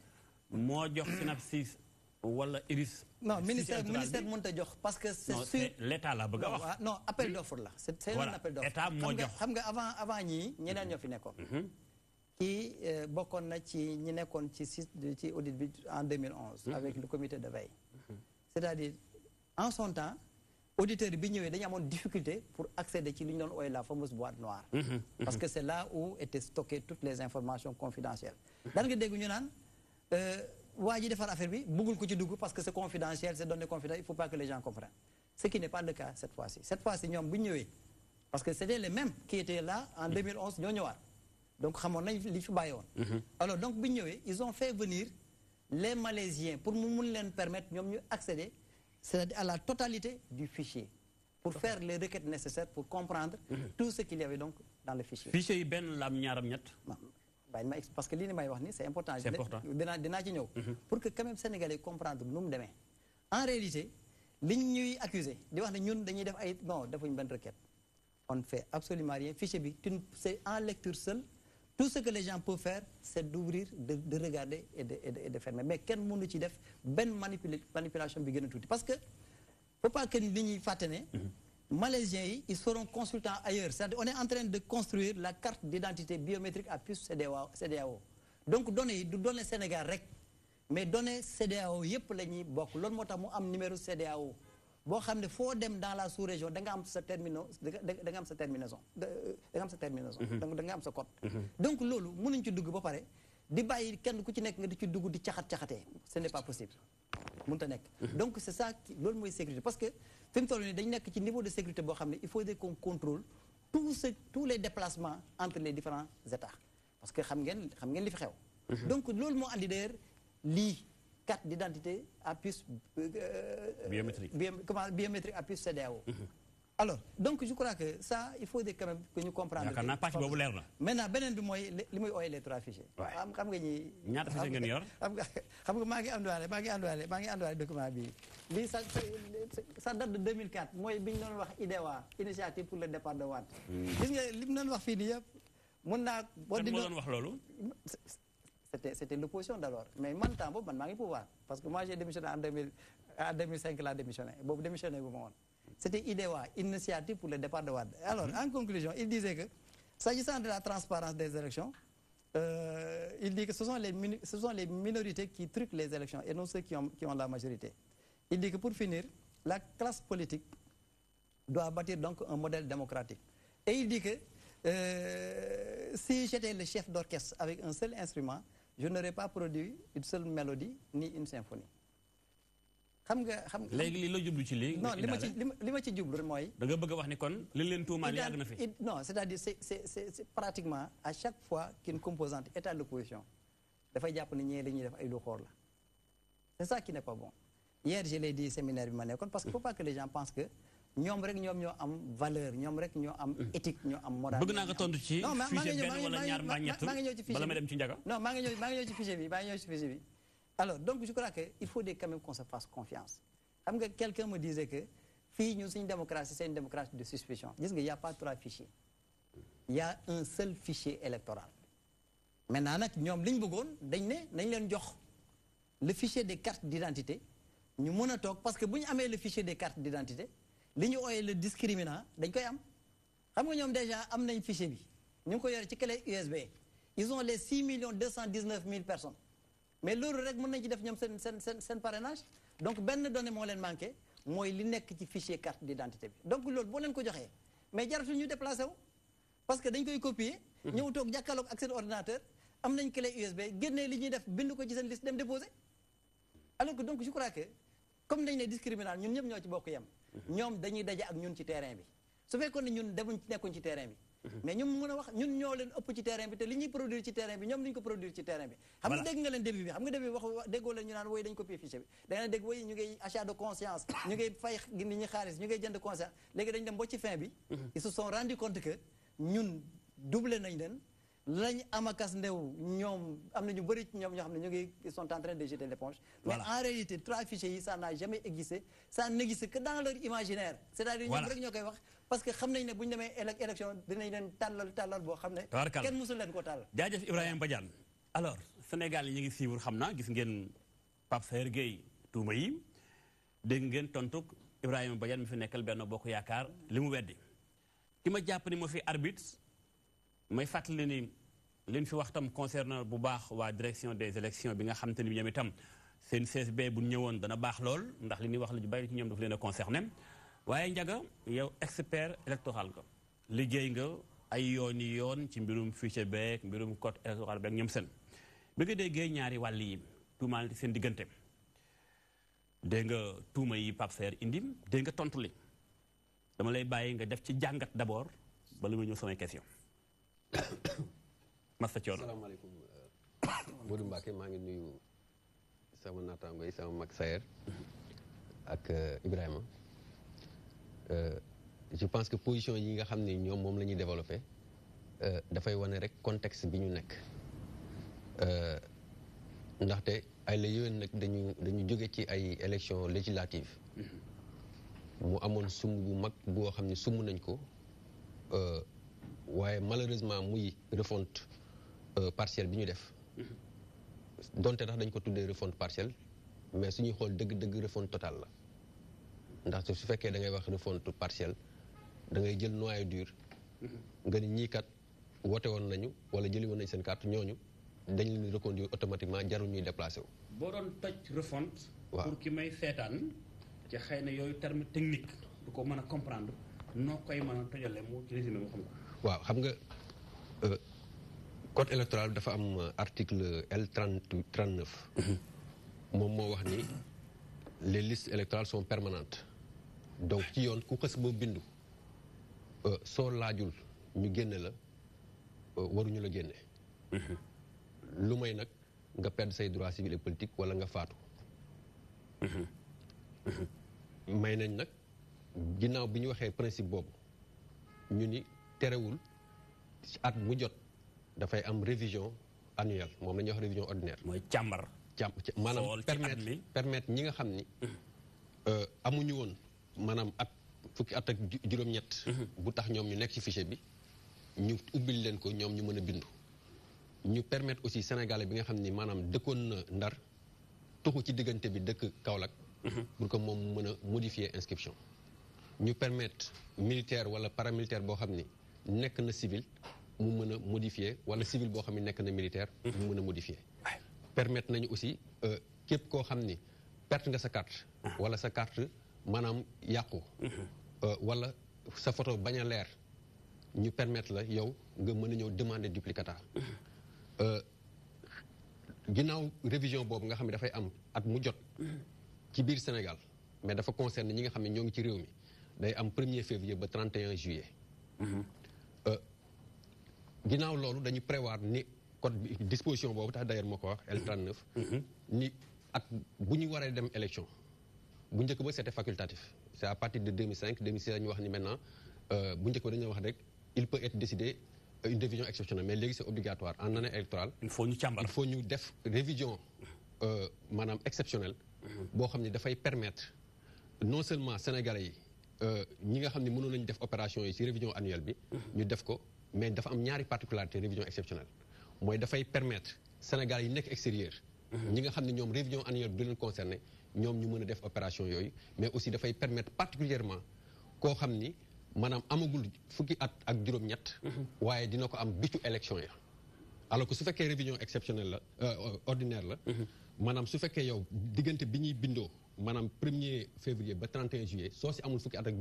moo jox Synapsis wala Iris. non ministère mënut a jox parce que c'est sûr l'état la bëgg a wax. non appel d'offre la c'est un appel d'offre. état moo jox xam nga avant ñii ñeneen ñoo fi nekkoon. kii bokkoon na ci ñi nekkoon ci audit bi en 2011. avec le comité de veille. c'est-à-dire en son temps auditeurs bi ñëwee dañu amoon difficulté pour accéder ci li ñu doon ooyee la fameuse boîte noire. parce que c'est là où étaient stockées toutes les informations confidentielles. daan nga dégg ñu naan waa ji defar affaire bi bëggul ko ci dugg parce que c'est confidentiel c'est donné confidentiel il faut pas que les gens comprennent. ce qui n'est pas le cas cette fois-ci ñoom bu ñu ñëwee parce que c'était les mêmes qui étaient là en 2011 ñoo ñëwaat donc xamoon nañ li fi bàyyi woon. alors donc bu ñu ñëwee ils ont fait venir les Malaisiens pour mu mun leen permettre ñoom ñu accéder c'est-à-dire à la totalité du fichier pour faire les requêtes nécessaires pour comprendre tout ce qu'il y avait donc dans le fichier. fichier yi benn la am ñaaram ñett. parce que li ni may wax ni c'est important. dinaa ci ñëw. pour que quand même sénégalais comprendre nu mu demee. en réalité liñ ñuy accuser di wax ne ñun dañuy def ay non defuñ benn requête. on ne fait absolument rien fichier bi c'est en lecture seule tout ce que les gens peuvent faire c'est d'ouvrir de regarder et de fermer mais kenn mënu ci def benn manipulation bi gën a tuuti parce que faut pas que li ñuy fàtte ne Malaisiens yi ils seront consultants ailleurs c'est-à-dire on est en train de construire la carte d'identité biométrique à puce CEDEAO donc données yi du données Sénégal rek mais données CEDEAO yépp la ñuy bokk loolu moo tax mu am numéro CEDEAO boo xam ne foo dem dans la sous-région da nga am sa terminaison da nga am sa terminaison donc da nga am sa code donc loolu mënuñ ci dugg ba pare di bàyyi kenn ku ci nekk nga di ci dugg di caxat-caxatee ce n'est pas possible mënut a nekk donc c'est ça loolu mooy sécurité parce que fi mu toll nii dañ nekk ci niveau de sécurité boo xam ne il faut qu'on contrôle tous les déplacements entre les différents états parce que xam ngeen li fi xew donc loolu moo andi d'ailleurs lii carte d'identité à puce biométrique à puce CEDEAO. Alors donc je crois que ça il faut quand même que ñu comprendre. yaakaar naa pàcc boobu leer na. maintenant beneen bi mooy li muy ooyee les 3 fichiers. xam nga ñi. ñaata fichier ngeen yor. xam nga maa ngi ànduwaale document bi lii ça date de 2004 mooy bi ñu doon wax IDEWA initiative pour le départ de Wade. gis nga li mu doon wax fii nii yëpp mun naa. boo di doon wax loolu. C'était l'opposition d'alors mais man temps boobu man maa ngi pouvoir parce que moi j'ai démissionné en 2005 laa démissionné boobu démissionné bu ma woon c'était IDEWA initiative pour le départ de Wade alors en conclusion il disait que s'agissant de la transparence des élections il dit que ce sont les minorités qui truquent les élections et non ceux qui ont la majorité il dit que pour finir la classe politique doit bâtir donc un modèle démocratique et il dit que si j'étais le chef d'orchestre avec un seul instrument je n'aurais pas produit une seule mélodie ni une symphonie. xam nga léegi li la jublu ci léegi. non li ma ci jublu mooy. da nga bëgg a wax ni kon li leen tuumaal yàgg na fi. non c'est-à-dire c'est pratiquement à chaque fois qu'une composante est à l'opposition dafay jàpp ni ñee li ñuy def ay lu xoor la c'est ça qui n'est pas bon. hier je l'ai dit séminaire bi ma nekkoon parce que faut pas que les gens pensent que ñoom rek ñoo am valeur ñoom rek ñoo am éthique ñoo am morale. bëgg naa nga tontu ci fichier benn wala ñaar mbaa ñett bala ma dem ci njaga. non maa ngi ñëw ci fichier bi alors donc je crois que il faut quand même qu'on se fasse confiance xam nga quelqu'un me disait que fii ñun suñu démocratie c'est une démocratie de suspicion gis nga y a pas 3 fichiers il y a un seul fichier électoral maintenant nag ñoom li ñu bëggoon dañ ne nañ leen jox le fichier des cartes d'identité ñu mën a toog parce que bu ñu amee le fichier des cartes d'identité li ñu ooyee le discriminant dañ koy am xam nga ñoom déjà am nañ fichier bi ñu ngi ko yore ci clé USB ils ont les 6 219 000 personnes mais loolu rek mën nañ ci def ñoom seen parrainage donc benn donnée moo leen manqué mooy li nekk ci fichier carte d'identité bi donc loolu boo leen ko joxee mais jaratul ñu déplacé wu parce que dañ koy copier ñëw toog jàkkaarloog ak seen ordinateur am nañ clé USB génnee li ñuy def bind ko ci seen liste dem déposer alors que donc je crois que comme dañ ne discriminant ñun ñëpp ñoo ci bokk yem ñoom dañuy daje ak ñun ci terrain bi su fekkoon ne ñun demuñ nekkuñ ci terrain bi mais ñoom mën a wax ñun ñoo leen ëpp ci terrain bi te li ñuy produire ci terrain bi ñoom li ñu ko produire ci terrain bi xam nga dégg nga leen début bi xam nga début bi wax déggoo leen ñu naan woy dañ copier fichier bi da nga dégg woy ñu ngay achat de conscience ñu ngay fay nit ñi xaalis ñu ngay jënd conscience léegi dañ dem ba ci fin bi ils se sont rendu compte que ñun doublé nañ leen lañ amakas ndew ñoom am na ñu bëri ci ñoom ñoo xam ne ñu ngi sont en train de jeter l'éponge mais en réalité 3 fichiers yi ça n'a jamais existé ça n'existe que dans leur imaginaire c'est-à-dire ñoom rek ñoo koy wax parce que xam nañ ne bu ñu demee élection dinañ leen tàllal boo xam ne kenn mësul leen ko tàll jaajëf Ibrahima Badiane alors Sénégal yi ñu ngi suivre xam naa gis ngeen Pape Saer Gueye tuuma yi dégg ngeen tontuk Ibrahima Badiane mi fi nekkal Benno Bokk Yaakaar li mu weddi ki ma jàpp ni moo fi arbitre may fàttali ni li ñu fi wax tam concernant bu baax waa direction des élections bi nga xam te ni ñoom itam seen CSB bu ñëwoon dana baax lool ndax li ñuy wax lu ñu bari ci ñoom dafa leen a concerné waaye Ndiaga yow expert électoral nga liggéey nga ay yoon ci mbirum fichier beeg mbirum code électoral beeg ñoom seen bi nga déggee ñaari wàll yi tuumaal seen diggante dégg nga tuuma yi Pape Saer indi dégg nga tontu li dama lay bàyyi nga def ci jàngat d'abord bala muy ñëw samay question Massa Thion asalaamaaleykum Modou Mbacké maa ngi nuyu sama naataango yi sama mag Saer ak Ibrahima je pense que position yi nga xam ne ñoom moom la ñuy développé dafay wane rek contexte bi ñu nekk ndaxte ay la yowén nag dañu jóge ci ay élections législatives mu amoon sumb bu mag boo xam ne sumb nañ ko waaye malheureusement muy refonte partielle bi ñu def donte tax dañ ko tuddee refonte partielle mais suñuy xool dëgg-dëgg refonte totale la ndaxte su fekkee da ngay wax refonte partielle da ngay jël noyau dur nga ni ñii kat woote woon nañu wala jëli woon nañu seen carte ñooñu dañ leen di reconduire automatiquement jarul ñuy déplacé wu. boo doon toj refonte. waaw pour ki may seetaan ci xëy na yooyu terme technique du ko mën a comprendre noo koy mën a tojale mu ci résumé mu xam ko. waaw xam nga code électoral dafa am article L39 moom moo wax ni les listes électorales sont permanentes donc ci yoon ku xës boo bindu soo laajul ñu génne la waruñu la génne lu may nag nga perdre say droits civils et politiques wala nga faatu may nañ nag ginnaaw bi ñu waxee principe boobu ñu ni terewul at mu jot dafay am révision annuelle moom la ñuy wax révision ordinaire. mooy càmbar. maanaam permettre ñi nga xam ni amuñu woon maanaam at fukki at ak juróom-ñett. bu tax ñoom ñu nekk ci fichier bi ñu ubbil leen ko ñoom ñu mën a bindu. ñu permettre aussi sénégalais bi nga xam ni maanaam dëkkoon na Ndar tuxu ci diggante bi dëkk Kaolack. pour que moom mu mën a modifier inscription. ñu permettre militaire wala paramilitaire boo xam ni nekk na civil mu mën a modifier wala civil boo xam ni nekk na militaire mu mën a modifier. permettre nañu aussi képp koo xam ni perte nga sa carte wala sa carte maanaam yàqu wala sa photo bañ a leer ñu permettre la yow nga mën a ñëw demander duplicata ginnaaw révision boobu nga xam ne dafay am at mu jot ci biir Sénégal mais dafa concerne ñi nga xam ne ñoo ngi ci réew mi day am 1er février ba 31 juillet ginnaaw loolu dañu prévoir ni code bi disposition boobu tax d'ailleurs moo ko wax L39 ni at bu ñu waree dem élection bu njëkk ba c'était facultatif c'est à partir de 2005 2006 la ñu wax ni maintenant bu njëkk ba dañu wax rek il peut être décidé une révision exceptionnelle mais léegi c'est obligatoire en année électorale il faut ñu càmbar il faut ñu def révision maanaam exceptionnelle boo xam ne dafay permettre non seulement sénégalais yi ñi nga xam ne mënoon nañu def opération yi ci révision annuelle bi ñu def ko mais dafa am ñaari particularité révision exceptionnelle mooy dafay permettre sénégalais yi nekk extérieur ñi nga xam ne ñoom révision annuelle bi du leen concerné ñoom ñu mën a def opération yooyu mais aussi dafay permettre particulièrement koo xam ni maanaam amagul fukki at ak juróom-ñett waaye dina ko am bitu élection ya alors que su fekkee révision exceptionnelle la ordinaire la maanaam su fekkee yow diggante bi ñuy bindoo maanaam 1er février ba 31 juillet soo si amul fukki at ak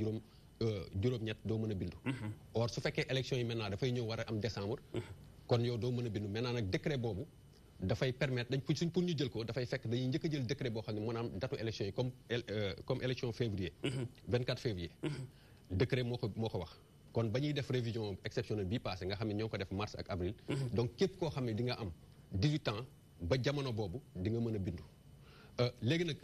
juróom-ñett doo mën a bindu or su fekkee élection yi maintenant dafay ñëw war a am décembre kon yow doo mën a bindu maintenant nag décret boobu dafay permettre dañ pour ñu jël ko dafay fekk dañuy njëkk a jël décret boo xam ne maanaam datu élection yi comme élection février 24 février décret moo ko wax kon ba ñuy def révision exceptionnelle bii passé nga xam ne ñoo ko def mars ak avril donc képp koo xam ne di nga am 18 ans ba jamono boobu di nga mën a bindu léegi nag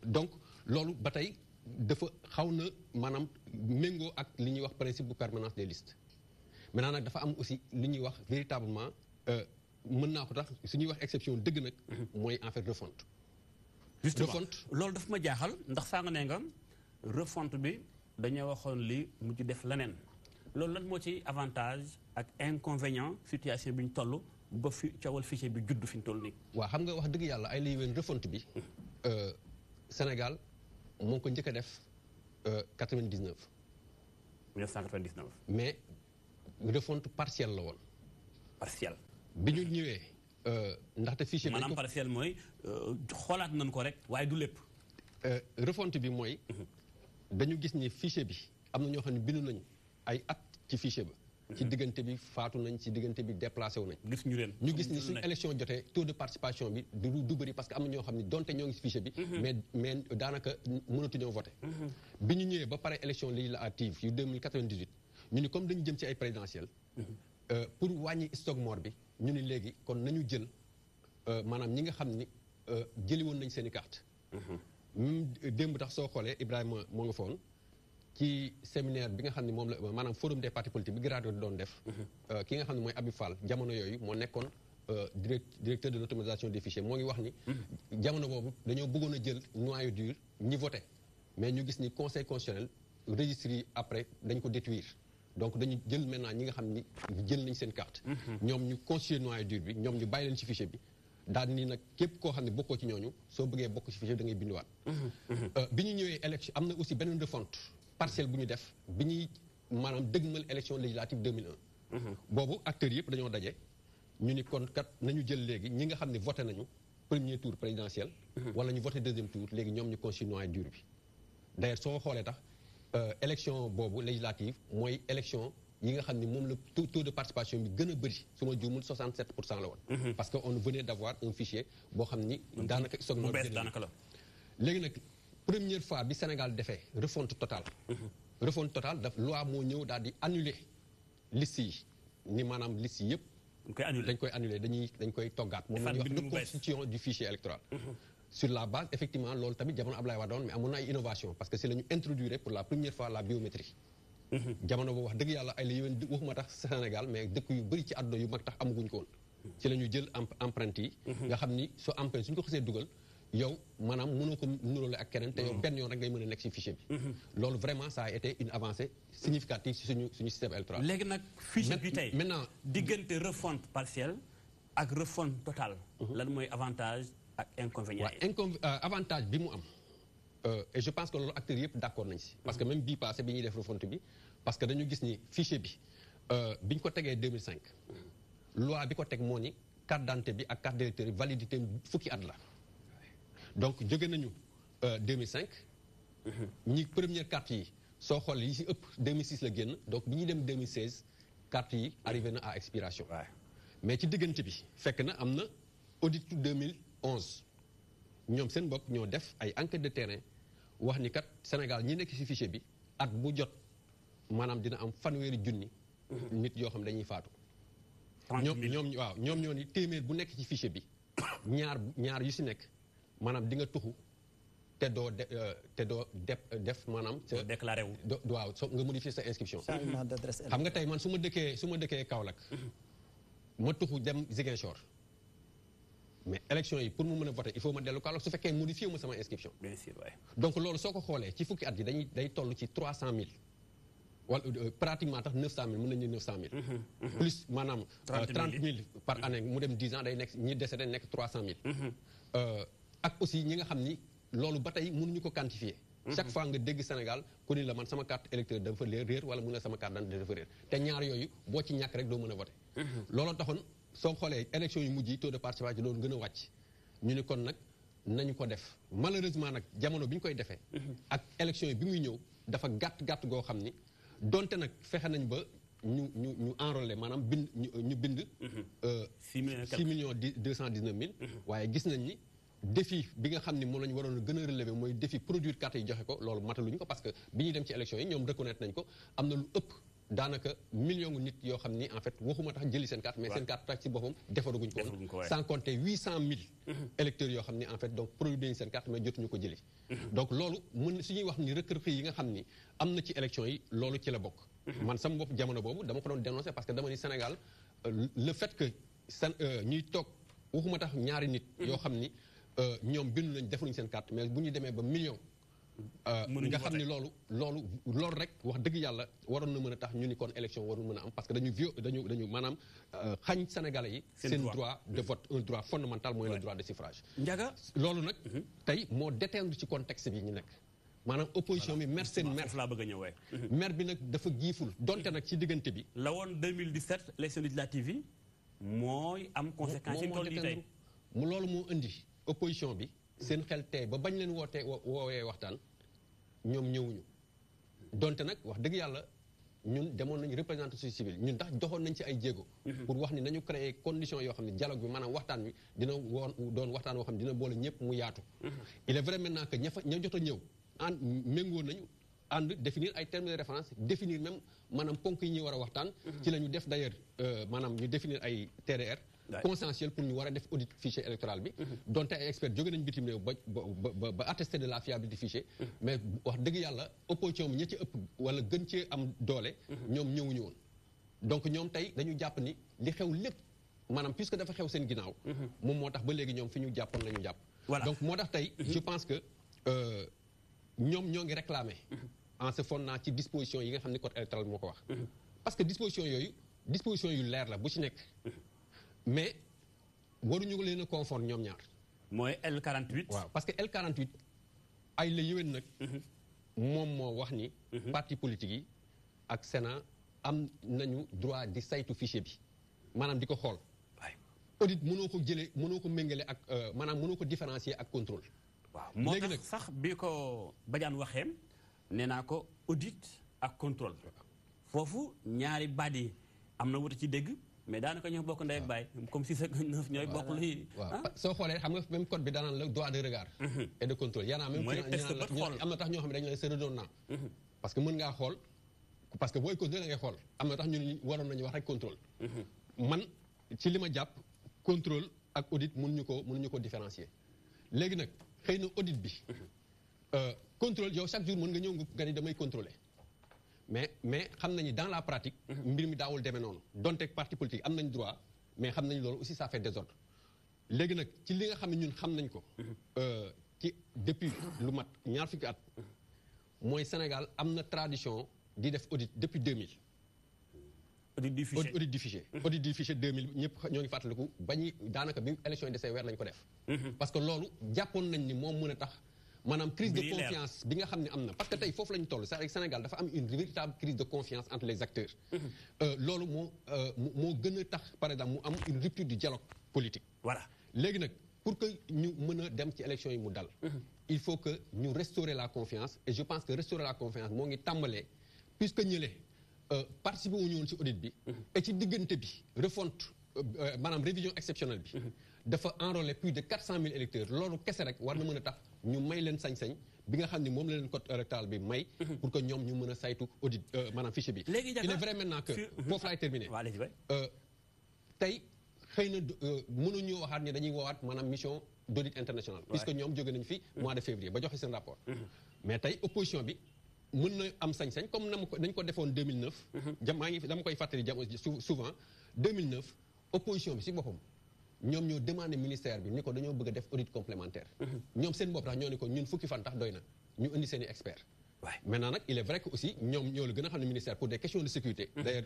donc loolu ba tey dafa xaw na maanaam méngoo ak li ñuy wax principe bu permanence des listes maintenant nag dafa am aussi li ñuy wax véritablement mën naa ko tax su ñuy wax exception dëgg nag mooy en fait refonte. justement loolu daf ma jaaxal ndax saa nga ne nga refonte bi dañoo waxoon li mujj def leneen loolu lan moo ci avantage ak inconvénient situation bi ñu toll ba fi coowal fichier bi judd fi ñu toll nii. waaw xam nga wax dëgg yàlla ay liy ween refonte bi Sénégal moo ko njëkk a def 99. 1999. mais refonte partielle la woon. partielle. bi ñu ñëwee ndaxte fichier. maanaam partielle mooy xoolaat nañ ko rek waaye du lépp. refonte bi mooy. dañu gis ni fichier bi am na ñoo xam ne bindu nañ ay at ci fichier ba. ci diggante bi faatu nañ ci diggante bi déplacé wu nañ. gis ñu leen ñu gis ni suñu élection jotee taux de participation bi du bëri parce que am na ñoo xam ne donte ñoo ngi ci fichier bi. mais daanaka mënatuñoo voté. bi ñu ñëwee ba pare élection législative yu 2098 ñu ni comme dañu jëm ci ay présidentielles. pour wàññi stock mort bi ñu ni léegi kon nañu jël maanaam ñi nga xam ni jëli woon nañ seen i carte même démb tax soo xoolee Ibrahima moo nga foon ci séminaire bi nga xam ne moom la maanaam forum des partis politiques bi Grado doon def ki nga xam ne mooy Habib Fall jamono yooyu moo nekkoon directeur de l'automatisation des fichiers moo ngi wax ni jamono boobu dañoo bëggoon a jël noyau dur ñi voté mais ñu gis ni conseil constitutionnel registre yi après dañ ko détruire donc dañu jël maintenant ñi nga xam ni jël nañ seen carte ñoom ñu constituer noyau dur bi ñoom ñu bàyyi leen ci fichier bi daal ni nag képp koo xam ne bokkoo ci ñooñu soo bëggee bokk ci fichier bi da ngay binduwaat bi ñu ñëwee élection am na aussi beneen refonte partielle bu ñu def bi ñuy maanaam dëgmal élection législative 2001 boobu acteurs yëpp dañoo daje ñu ni kon kat nañu jël léegi ñi nga xam ne voté nañu premier tour présidentiel wala ñu voté deuxième tour léegi ñoom ñu constituer noyau dur bi d'ailleurs soo xoolee tax élection boobu législative mooy élection yi nga xam ne moom la taux de participation bi gën a bëri su ma juumul 67% la woon. parce que on venait d'avoir un fichier boo xam ni. daanaka stock bu bees daanaka la. léegi nag première fois bi Sénégal defee refonte totale. refonte totale daf loi moo ñëw daal di annuler liste yi ni maanaam liste yi yëpp. dañ koy annuler dañ koy toggaat. moom la ñuy wax reconstitution du fichier électoral. sur la base effectivement loolu tamit jamono Ablaye Wade mais amoon na ay innovation parce que c'est la ñu introduire pour la première fois la biométrie. jamono boobu wax dëgg yàlla ay la yéwén waxuma tax Sénégal mais dëkk yu bëri ci àdduna yu mag tax amaguñ ko woon. ci la ñu jël empreinte yi. nga xam ni soo empreinte suñu ko xasee dugal yow maanaam mënoo ko nuróole ak keneen te yow benn yoon rek ngay mën a nekk ci fichier bi. loolu vraiment ça a été une avancée significative ci suñu système électoral. léegi nag fichier bi tey maintenant diggante refonte partielle ak refonte totale. lan mooy avantage ak inconvénient yi. avantage bi mu am. et je pense que loolu acteurs yëpp d'accord nañ si. parce que même bii passé bi ñuy def refonte bi parce que dañu gis ni fichier bi bi ñu ko tegee 2005. loi bi ko teg moo ni carte d'identité bi ak carte d'électeur validité fukki at la. donc jóge nañu 2005. ñi première carte yi soo xool yi si ëpp 2006 la génn donc bi ñuy dem 2016 carte yi arrivé na à expiration. mais ci diggante bi fekk na am na audit 2011 ñoom seen bopp ñoo def ay enquête de terrain wax ni kat Sénégal ñi nekk ci fichier bi at bu jot maanaam dina am fanweeri junni. nit yoo xam dañuy faatu. ñoom ñoo ni téeméer bu nekk ci fichier bi ñaar yu si nekk maanaam di nga tuxu te doo def maanaam. doo déclaré wu. waaw soo nga modifier sa inscription. changement d'adresse. xam nga tey man su ma dëkkee Kaolack. ma tuxu dem Ziguinchor. mais élection yi pour mu mën a voter il faut ma dellu Kaolack su fekkee modifier ma sama inscription. bien sûr waay. donc loolu soo ko xoolee ci fukki at yi day toll ci 300000. wala pratiquement tax 900000 mën nañu 900000. plus maanaam. 30000 par année mu dem 10 ans day nekk ñi décédé nekk 300000. ak aussi ñi nga xam ni loolu ba tey mënuñu ko quantifier. chaque fois nga dégg Sénégal ku ni la man sama carte électeur dafa réer wala mu ne sama carte d'identité dafa réer te ñaar yooyu boo ci ñàkk rek doo mën a voter. looloo taxoon soo xoolee élection yu mujj yi taux de participation doon gën a wàcc ñu ni kon nag nañu ko def malheureusement nag jamono bi ñu koy defee. ak élection yi bi muy ñëw dafa gàtt goo xam ni donte nag fexe nañ ba ñu enrôler maanaam bind ñu bind. 6 millions 219 000. waaye gis nañ ni défi bi nga xam ni moom la ñu waroon a gën a relever mooy défi produire carte yi joxe ko loolu mataluñu ko parce que bi ñuy dem ci élection yi ñoom reconnaître nañ ko am na lu ëpp daanaka million nit yoo xam ni en fait waxuma tax jëli seen carte mais seen carte tax ci boppam defaraguñ ko sans compter 800 000 électeurs yoo xam ni en fait donc produire nañ seen carte mais jotuñu ko jëli donc loolu mën suñuy wax ni rëkk-rëkk yi nga xam ni am na ci élection yi loolu ci la bokk man sama bopp jamono boobu dama ko doon dénoncer parce que dama ni Sénégal le fait que ñuy toog waxuma tax ñaari nit yoo xam ni ñoom bindu nañ defuñu seen carte mais bu ñu demee ba million nga xam ni loolu rek wax dëgg yàlla waroon na mën a tax ñu ni kon élection warul mën a am parce que dañu maanaam xañ Sénégalais yi seen droit de vote un droit fondamental mooy le droit de suffrage Ndiaga loolu nag tey moo déteindre ci contexte bi ñu nekk maanaam opposition bi mer seen mer laa bëgg a ñëwee mer bi nag dafa giiful donte nag ci diggante bi la woon 2017 élection législative yi mooy am conséquence yi toll nii tey mu loolu moo indi opposition bi seen xel tey ba bañ leen woowee waxtaan ñoom ñëwuñu donte nag wax dëgg yàlla ñun demoon nañu représentation société civile ñun ndax doxoon nañ ci ay jéego pour wax ni nañu créer condition yoo xam ne dialogue bi maanaam waxtaan bi dina doon waxtaan woo xam ne dina boole ñëpp mu yaatu il est vrai maintenant que ña jot a ñëw ànd méngoo nañu ànd définir ay termes de référence définir même maanaam ponk yi ñuy war a waxtaan ci la ñu def d'ailleurs maanaam ñu définir ay TDR consensuel pour ñu war a def audit fichier électoral bi donte ay experts jóge nañ bitim réew ba attester de la fiabilité du fichier mais wax dëgg yàlla opposition bi ña ci ëpp wala gën cee am doole ñoom ñëwuñu woon donc ñoom tey dañu jàpp ni li xew lépp maanaam puisque dafa xew seen ginnaaw moom moo tax ba léegi ñoom fi ñu jàppoon la ñu jàpp donc moo tax tey je pense que ñoom ñoo ngi réclamer en se fondant ci disposition yi nga xam ne code électoral moo ko wax parce que disposition yooyu disposition yu leer la bu ci nekk mais waruñu leen a confondre ñoom ñaar mooy L48 waaw parce que L48 ay la yéwén nag moom moo wax ni parti politique yi ak Sénat am nañu droit di saytu fichier bi maanaam di ko xool audit mënoo ko jëlee mënoo ko méngale ak maanaam mënoo ko différencier ak contrôle waaw moo tax sax bi ko Badiane waxeem nee naa ko audit ak contrôle foofu ñaari baat yi am na wuute ci dégg mais daanaka ñoo bokk ndey ak baay comme si sa neuf ñooy bokk luy waaw soo xoolee xam nga même code bi daanaan la droit de regard et de contrôle yaanaa même am na tax ñoo xam ne dañu la c'est redondant parce que mën ngaa xool parce que booy contrôle da ngay xool am na tax ñun waroon nañu wax rek contrôle man ci li ma jàpp contrôle ak audit mënuñu ko différencier léegi nag xëy na audit bi contrôle yow chaque jour mën nga ñëw nga ni damay contrôler mais xam nañu dans la pratique mbir mi daawul demee noonu donte parti politique am nañ droit mais xam nañu loolu aussi ça fait désordre léegi nag ci li nga xam ne ñun xam nañ ko ci depuis lu mat ñaar fukki at mooy Sénégal am na tradition di def audit depuis 2000 audit du fichier audit du fichier 2000 ñëpp ñoo ngi fàttaliku bañu daanaka bi élection yi desee weer lañ ko def parce que loolu jàppoon nañ ni moom mën a tax maanaam crise de confiance bi nga xam ne am na parce que tey foofu la ñu toll c'est-à-dire Sénégal dafa am une véritable crise de confiance entre les acteurs loolu moo gën a tax par exemple mu am une rupture du dialogue politique voilà léegi nag pour que ñu mën a dem ci élection yi mu dal il faut que ñu restaurer la confiance et je pense que restaurer la confiance moo ngi tàmbalee puisque ñële participer wuñu woon ci audit bi et ci diggante bi refonte maanaam révision exceptionnelle bi dafa enrôler plus de 400 000 électeurs loolu kese rek war na mën a tax ñu may leen sañ-sañ bi nga xam ne moom la leen code électoral bi may pour que ñoom ñu mën a saytu audit maanaam fichier bi il est vrai maintenant que foofu laay terminer tey xëy na mënuñu waxaat ne dañuy woowaat maanaam mission d'audit international puisque ñoom jóge nañu fi mois de février ba joxe seen rapport mais tey opposition bi mën na am sañ-sañ comme dañ ko defoon 2009 dama koy fàttali souvent 2009 opposition bi si boppam ñoom ñoo demandé ministère bi ni ko dañoo bëgg a def audit complémentaire ñoom seen bopp tax ñoo ni ko ñun fukki fan tax doy na ñu indi seen i experts maintenant nag il est vrai que aussi ñoom ñoo la gën a xam ne ministère pour des questions de sécurité d'ailleurs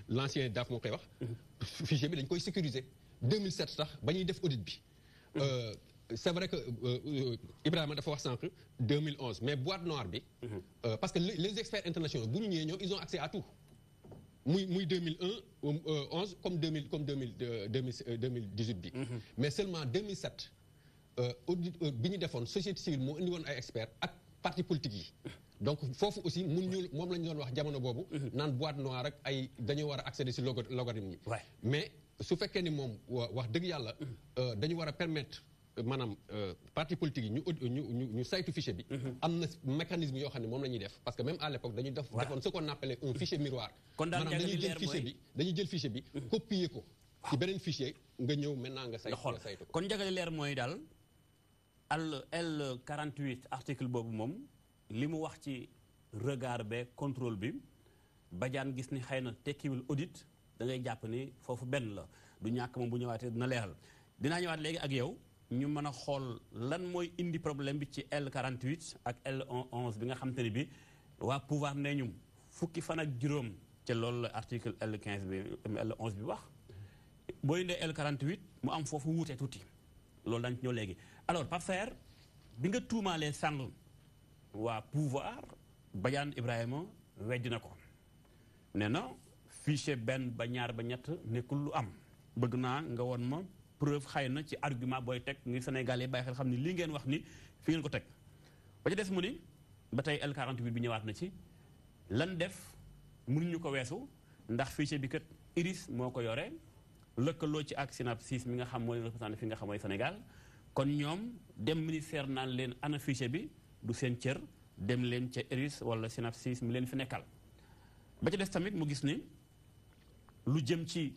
l'ancien DAF moo koy wax fichier bi dañ koy sécuriser 2007 tax ba ñuy def audit bi c'est vrai que Ibrahima dafa wax sànq 2011 mais boîte noire bi parce que les experts internationaux bu ñu ñëwee ñoom ils ont accès à tout muy 2011 comme 2018 bi mais seulement 2007 audit bi ñu defoon société civile moo indi woon ay experts ak parti politique yi donc foofu aussi moom la ñu doon wax jamono boobu naan boîte noire ak ay dañoo war a accéder si logarithme yi mais su fekkee ni moom wax dëgg yàlla dañu war a permettre maanaam parti politique yi ñu saytu fichier bi. am na mécanisme yoo xam ne moom la ñuy def parce que même à l'époque dañuy defoon ce qu'on appelait un fichier miroir. kon daal dañuy jël fichier bi copier ko. ci beneen fichier nga ñëw maintenant nga saytu ko. kon njagale leer mooy daal L48 article boobu moom li mu wax ci regard be contrôle bi Badiane gis ni xëy na tekkiwul audit da ngay jàpp ni foofu benn la du ñàkk moom bu ñëwaatee dina leeral dinaa ñëwaat léegi ak yow ñu mën a xool lan mooy indi problème bi ci L48 ak L11 bi nga xam te ne bi waa pouvoir nee ñu fukki fan ak juróom ca loolu la article L15 bi L11 bi wax boo indee L48 mu am foofu wuute tuuti loolu dañ ci ñëw léegi alors Pape Saer bi nga tuumaalee sànq waa pouvoir Badiane Ibrahima weddi na ko nee na fichier benn ba ñaar ba ñett nekkul lu am bëgg naa nga woon ma preuve xëy na ci argument booy teg ngir Sénégal yi bàyyi xel xam ni lii ngeen wax ni fi ngeen ko teg ba ci des mu ni ba tey L48 bi ñëwaat na ci lan def mënuñu ko weesu ndax fichier bi kat IRIS moo ko yore lëkkaloo ci ak Synapsis mi nga xam mooy représenté fi nga xam mooy Sénégal kon ñoom dem ministère naan leen ana fichier bi du seen cër dem leen ca IRIS wala Synapsis mi leen fi nekkal ba ci des tamit mu gis ni lu jëm ci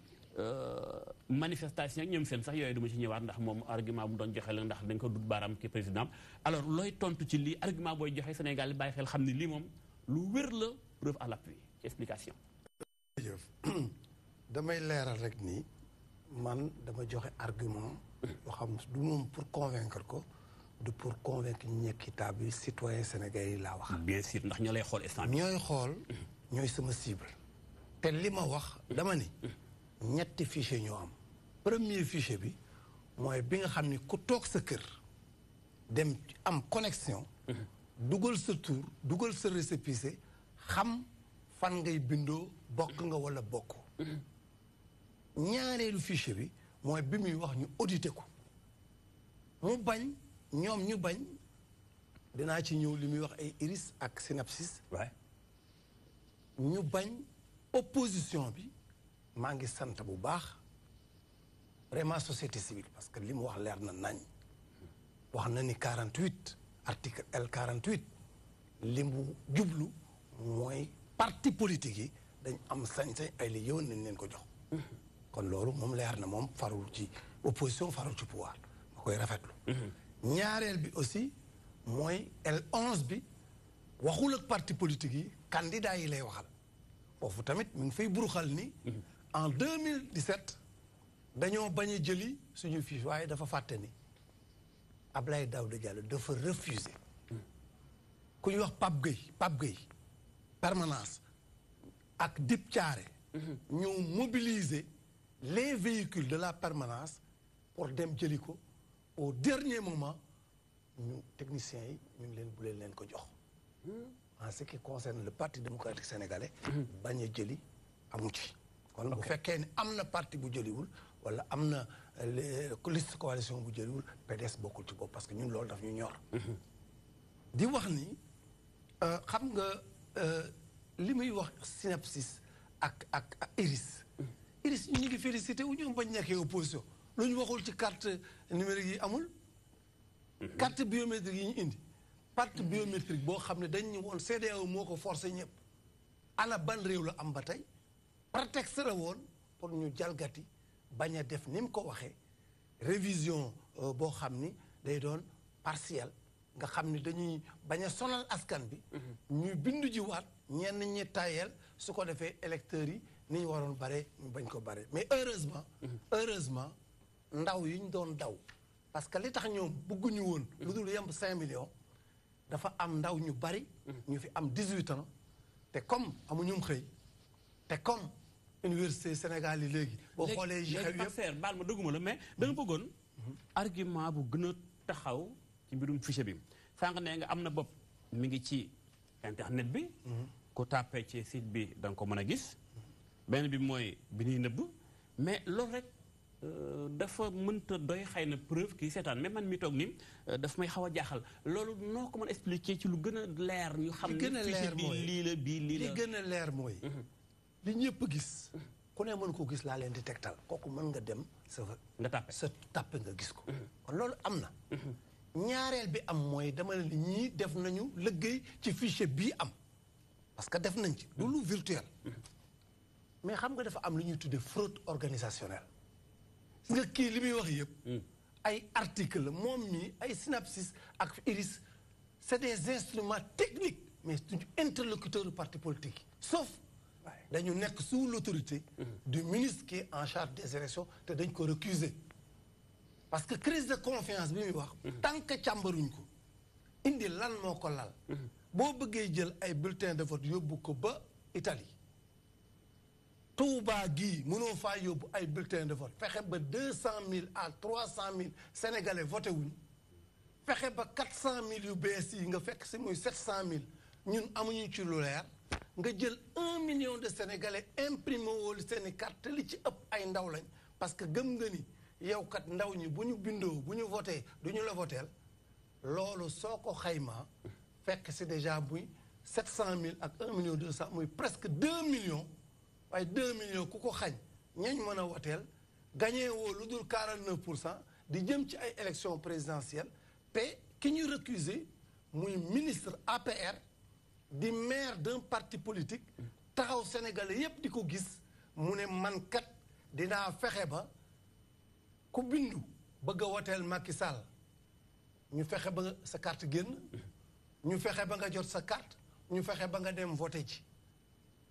manifestation ñoom seen sax yooyu duma ci ñëwaat ndax moom argument bu doon joxe la ndax dañ ko dut baaraam ki président alors looy tontu ci lii argument booy joxe Sénégal yi bàyyi xel xam ni lii moom lu wér la preuve à l'appui ci explication. damay leeral rek nii man dama joxe argument yoo xam du moom pour convaincre ko du pour convaincre ñekki table citoyen sénégalais yi laa wax. bien sûr ndax ñoo lay xool instant bi. ñooy xool ñooy sama cible. te li ma wax dama ni ñetti fichier ñoo am. premier fichier bi mooy bi nga xam ni ku toog sa kër dem am connexion. dugal sa tur dugal sa récépissé xam fan ngay bindoo bokk nga wala bokk. ñaareelu fichier bi mooy bi muy wax ñu audité ko mu bañ ñoom ñu bañ dinaa ci ñëw li muy wax ay IRIS ak Synapsis. ñu bañ opposition bi maa ngi sant bu baax vraiment société civile parce que li mu wax leer na nañ wax na ni 48 article L48 li mu jublu mooy parti politique yi dañ am sañ-sañ ay li yëwan nañ leen ko jox. kon loolu moom leer na moom farul ci opposition farul ci pouvoir ma koy rafetlu. ñaareel bi aussi mooy L11 bi waxul ak parti politique yi candidat yi lay waxal foofu tamit mi ngi fay buruxal ni. en 2017 dañoo bañ a jëli suñu fiche waaye dafa fàtte ni Abdoulaye Daouda Diallo dafa refuser. ku ñuy wax Pape Gueye permanence ak Dip Thiaré. ñoo mobiliser les véhicules de la permanence pour dem jëli ko au dernier moment ñu techniciens yi ñu ngi leen bu leen ko jox. en ce qui concerne le parti démocratique sénégalais. bañ a jëli amu ci. kon bu fekkee ni am na parti bu jëliwul wala am na liste coalition bu jëliwul PDS bokkul ci bopp parce que ñun loolu daf ñu ñor. di wax ni xam nga li muy wax Synapsis ak IRIS. IRIS ñu ngi félicité wu ñu bañ nekkee opposition lu ñu waxul ci carte numérique yi amul. carte biométrique yi ñu indi. carte biométrique boo xam ne dañ ñu woon CEDEAO moo ko forcé ñëpp. ana ban réew la am ba tey. prétexte la woon pour ñu jalgati bañ a def ni mu ko waxee révision boo xam ni day doon partielle nga xam ni dañuy bañ a sonal askan bi. ñuy bindu ji waat ñenn ñi tayel su ko defee électeurs yi ni ñu waroon bare ñu bañ ko bare mais heureusement ndaw yi ñu doon daw parce que li tax ñoom bëgguñu woon. lu dul yemb 5 millions dafa am ndaw ñu bari. ñu fi am 18 ans te comme amuñu xëy te comme. université Sénégal yi léegi. boo xoolee léegi Pape baal ma dëgguma la mais da nga bëggoon. argument bu gën a taxaw ci mbirum fichier bi. sànq nee nga am na bopp mi ngi ci internet bi. ku tàppee ci site bi da nga ko mën a gis. benn bi mooy bi ñuy nëbb mais loolu rek dafa mënta doy xëy na preuve kii seetaan mais man mi toog nii daf may xaw a jaaxal loolu noo ko mën a expliquer ci lu gën a leer ñu xam ne fichier bi lii la bii lii la li gën a leer mooy. li ñëpp gis ku ne mën ko gis laa leen di tegtal kooku mën nga dem sa tàppe nga gis ko kon loolu am na ñaareel bi am mooy dama ne ñii def nañu liggéey ci fichier bii am parce que def nañ ci du lu virtuel mais xam nga dafa am lu ñuy tuddee fraude organisationnelle si nga kii li muy wax yëpp ay article moom mii ay synapsis ak iris c'est des instruments techniques mais suñu interlocuteur du parti politique sauf dañu nekk sous l'autorité du ministre qui est en charge des élections te dañ ko récuser parce que crise de confiance bi muy wax tant que càmbaruñ ko indi lan moo ko lal boo bëggee jël ay bulletins de vote yóbbu ko ba Italie Touba gii mënoo faa yóbbu ay bulletins de vote fexe ba 200 000 à 300 000 sénégalais voté wuñ fexe ba 400 000 yu bees yi nga fekk si muy 700 000 ñun amuñu ci lu leer nga jël 1 million de sénégalais imprimé woolu seeni carte li ci ëpp ay ndaw lañ parce que gëm nga ni yow kat ndaw ñi bu ñu bindoo bu ñu voté du ñu la voteel loolu soo ko xaymaa fekk si déjà muy 700 000 ak 1 million 200 muy presque 2 millions waaye 2 millions ku ko xañ ñañ mën a woteel gagné woo lu dul 49% di jëm ci ay élections présidentielles te ki ñu récusé muy ministre APR di maire d'un parti politique taxaw sénégalais yépp di ko gis mu ne man kat dinaa fexe ba ku bindu bëgg a woteel Macky Sall ñu fexe ba sa carte génn ñu fexe ba nga jot sa carte ñu fexe ba nga dem voté ci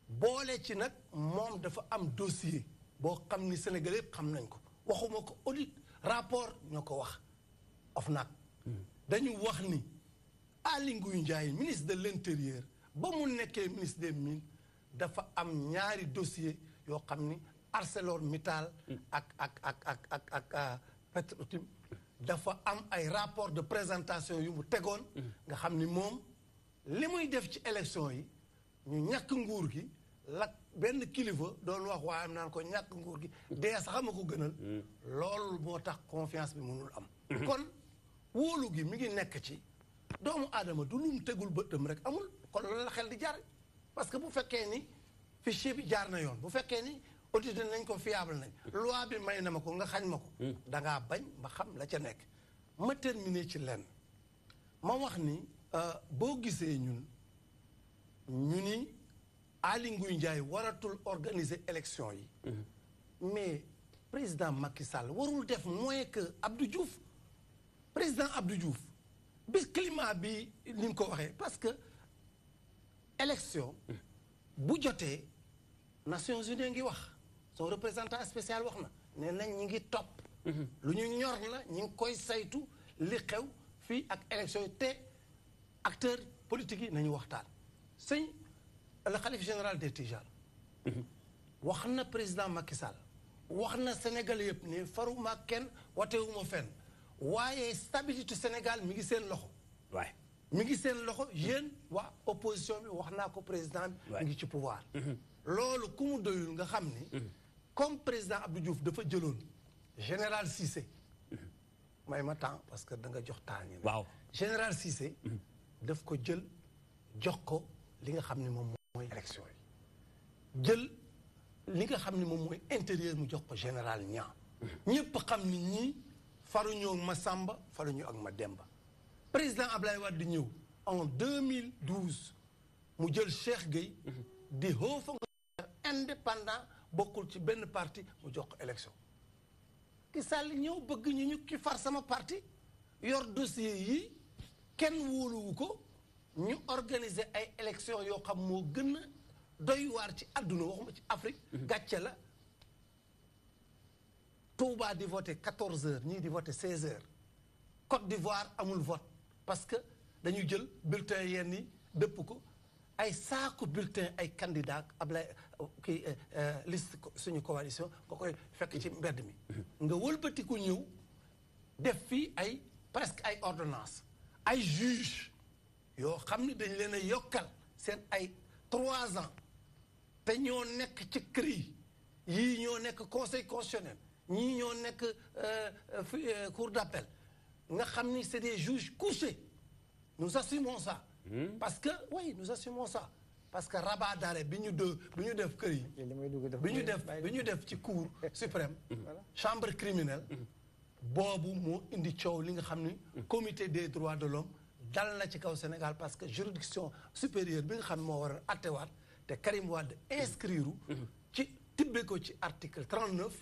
boole ci nag moom dafa am dossier boo xam ni sénégalais yépp xam nañ ko waxuma ko audit rapport ñoo ko wax OFNAC dañu wax ni Aly Ngouille Ndiaye ministre de l'intérieur ba mu nekkee ministre des mines dafa am ñaari dossier yoo xam ni ArcelorMittal ak Petro-Tim dafa am ay rapport de présentation yu mu tegoon nga xam ni moom li muy def ci élection yi ñu ñàkk nguur gi la benn kilifa doon wax waaye am naan ko ñàkk nguur gi dee sax ama ko gënal loolu moo tax confiance bi mënul am kon wóolu gi mi ngi nekk ci doomu aadama du lum tegul bëtam rek amul kon loolu la xel di jaar parce que bu fekkee ni fichier bi jaar na yoon bu fekkee ni audité nañ ko fiable nañ loi bi may na ma ko nga xañ ma ko dangaa bañ ba xam la ca nekk ma terminer ci lenn ma wax ni boo gisee ñun ñu ni Aly Ngouille Ndiaye waratul organiser élection yi mais président Macky Sall warul def moins que Abdou Diouf président Abdou Diouf bis climat bi ni nga ko waxee parce que élection bu jotee Nations Unies ngi wax son représentant spécial wax na ne nañ ñi ngi topp lu ñu ñor la ñi ngi koy saytu li xew fii ak élection yi te acteurs politiques yi nañu waxtaan sëñ le khalife général des Tidianes wax na président Macky Sall wax na Sénégal yëpp ne faruma kenn watewuma fenn waaye stabilité Sénégal mi ngi seen loxo waay mi ngi seen loxo yéen waa opposition bi wax naa ko président bi mi ngi ci pouvoir loolu ku mu doyul nga xam ni comme président Abdou Diouf dafa jëloon général Cissé may ma temps parce que da nga jox temps ñi waaw général Cissé daf ko jël jox ko li nga xam ne moom mooy élection yi jël li nga xam ne moom mooy intérieur mu jox ko général Niang ñëpp xam ni ñii faruñoo ak ma Samba faruñoo ak ma Demba président Ablaye Wade di ñëw en 2012 mu jël Cheikh Gueye di haut fonctionnaire indépendant bokkul ci benn parti mu jox ko élection ki Sall ñëw bëgg ñu ki far sama parti yor dossier yi kenn wóoluwu ko ñu organiser ay élection yoo xam moo gën a doy waar ci àdduna waxuma ci Afrique gàcce la Touba di voté 14 heures ñii di voté 16 heures Côte d'Ivoire amul vote parce que dañu jël bulletin yenn yi dëpp ko ay saaku bulletin ay candidat Ablaye kii liste suñu coalition nga koy fekk ci mbedd mi nga wëlbatiku ñëw def fii ay presque ay ordonnance ay juge yoo xam ne dañ leen a yokkal seen ay 3 ans te ñoo nekk ci CREI yii ñoo nekk conseil constitutionnel ñii ñoo nekk cour d'appel nga xam ni c'est des juges couchés nous assumons ça parce que oui nous assumons ça parce que rabat d'arrêt bi ñu def kër yi bi ñu def ci cour suprême chambre criminelle boobu moo indi coow li nga xam ni comité des droits de l'homme dal na ci kaw Sénégal parce que juridiction supérieure bi nga xam ne moo war a attewaat te Karim Wade inscrire ci tibbe ko ci article 39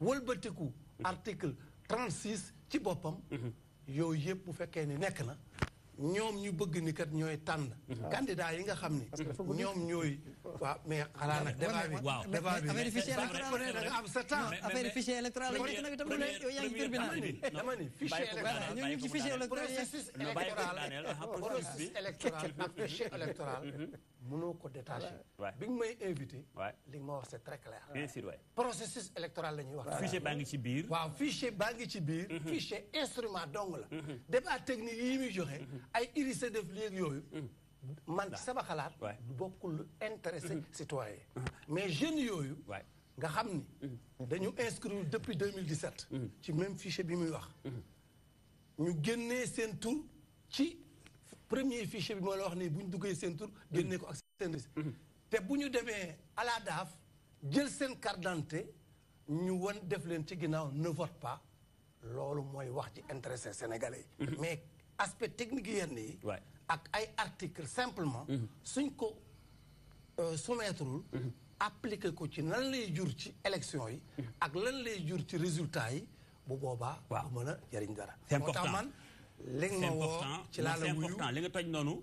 wëlbatiku article 36 ci boppam yooyu yëpp bu fekkee ni nekk na ñoom ñu bëgg ni kat ñooy tànn candidat yi nga xam ni ñoom ñooy waaw mais xanaa nag débat bi affaire fichier électoral da nga am sa temps affaire fichier électoral la nekk nag itam yow yaa ngi tribunal dama ni fichier électoral ñu ngi ci fichier électoral processus électoral ak fichier électoral mënoo ko détaché bi nga may invité li nga ma wax c'est très clair bien sûr waay processus électoral la ñuy wax fichier baa ngi ci biir waaw fichier baa ngi ci biir fichier instrument dong la débat technique yi muy joxe ay irissé def léegi yooyu man ci sama xalaat du bokkul intéressé citoyen mais jeunes yooyu nga xam ni dañu inscrire depuis 2017 ci même fichier bi muy wax ñu génnee seen tur ci premier fichier bi moo la wax ni bu ñu duggee seen tur génnee ko ak seen risque te bu ñu demee à la DAF jël seen carte d'identité ñu wan def leen ci ginnaaw ne vote pas loolu mooy wax ci intéressé sénégalais yi mais aspect technique yenn yi ak ay article simplement suñ ko soumettrul appliqué ko ci nan lay jur ci élection yi ak lan lay jur ci résultat yi bu boobaa du mën a jëriñ dara c'est important man li nga ma woo ci laa la wuyu li nga toj noonu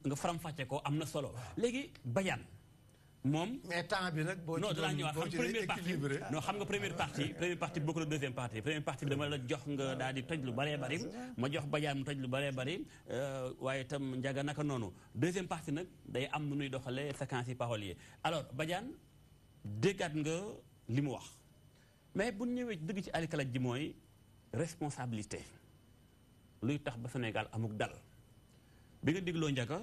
nga faram-fàcce ko am na solo léegi Badiane moom mais temps bi nag boo non danaa ñëwaat xam première partie équilibré non xam nga première partie bokk na deuxième partie première partie dama la jox nga daal di toj lu bëree bëri ma jox Badiane mu toj lu bëree bëri waaye itam Ndiaga naka noonu deuxième partie nag day am nu nuy doxalee séquence yi paroles yi alors Badiane déggaat nga li mu wax mais bu ñëwee dëgg ci alikalaj ji mooy responsabilité luy tax ba Sénégal amuk dal bi nga dégloo Ndiaga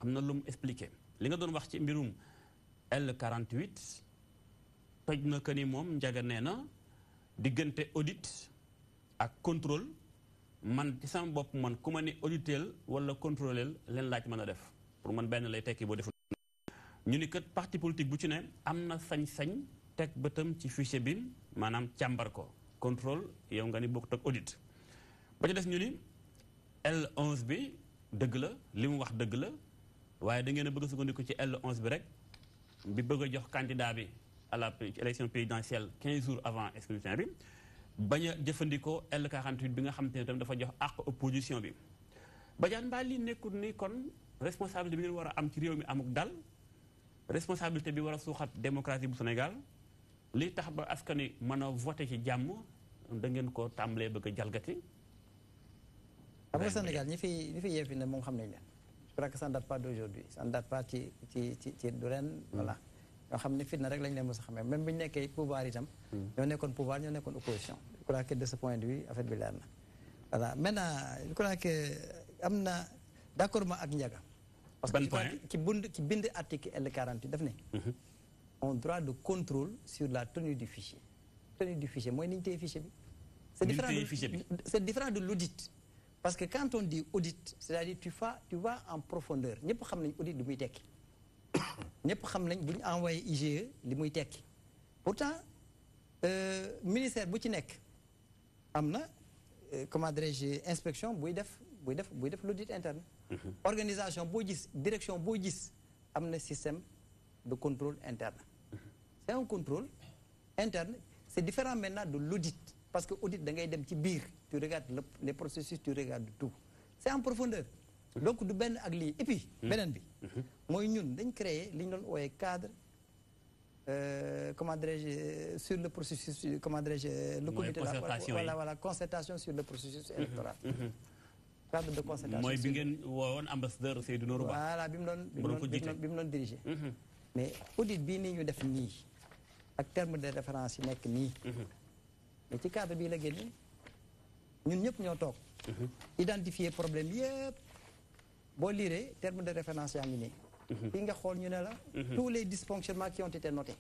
am na lu mu expliqué li nga doon wax ci mbirum L48 toj na que ni moom Ndiaga nee na diggante audit ak contrôle man ci sama bopp man ku ma ni auditeel wala contrôleel leen laaj mën a def pour man benn lay tekki boo defu ñu ni kat parti politique bu ci ne am na sañ-sañ teg bëtam ci fichier bi maanaam càmbar ko contrôle yow nga ni bokkut ak audit ba ci des ñu ni L11 bi dëgg la li mu wax dëgg la waaye da ngeen a bëgg a sukkandiku ci L11 bi rek bi bëgg a jox candidat bi à la élection présidentielle 15 jours avant scrutin bi bañ a jëfandikoo L48 bi nga xam te ne tam dafa jox àq opposition bi Badiane mbaa lii nekkul ni kon responsabilité bi ngeen war a am ci réew mi amuk dal responsabilité bi war a suuxat démocratie bu Sénégal li tax ba askan wi mën a voté ci jàmm da ngeen ko tàmbalee bëgg a jalgati. xam nga Sénégal ñi fi yeefi ne moom xam nañ leen je crois que ça ne date pas d'aujourd'hui ça ne date pas ci du ren voilà ñoo xam ne fitna rek lañ leen mos a xamee même bu ñu nekkee pouvoir itam ñoo nekkoon pouvoir ñoo nekkoon opposition je crois que de ce point de vue affaire bi leer na voilà maintenant je crois que am na d'accord ma ak Ndiaga parce que ci bind article L48 daf ne on droit de contrôle sur la tenue du fichier mooy ni ñu téye fichier bi c'est différent de l'audit parce que quand on dit audit c'est-à-dire tu vas en profondeur ñëpp xam nañ audit li muy tekki ñëpp xam nañ bu ñu envoyé IGE li muy tekki pourtant ministère bu ci nekk am na comment dirais-je inspection buy def l'audit interne organisation boo gis direction boo gis am na système de contrôle interne c'est un contrôle interne c'est différent maintenant de l'audit parce que audit da ngay dem ci biir tu regardes les processus tu regardes tout c'est en profondeur donc du benn ak lii et puis beneen bi mooy ñun dañ créer li ñu doon wooyee cadre comment dirais-je sur le processus comment dirais-je le comité voilà concertation sur le processus électoral cadre de concertation mooy bi ngeen woowoon ambassadeur Seydou Nourou Ba voilà bi mu doon dirigé mais audit bii nii ñu def nii ak terme de référence yi nekk nii mais ci cadre bii la génne ñun ñëpp ñoo toog identifier problème yëpp boo liiree terme de référence yaa ngi nii fii nga xool ñu ne la tous les dysfonctionnements qui ont été notés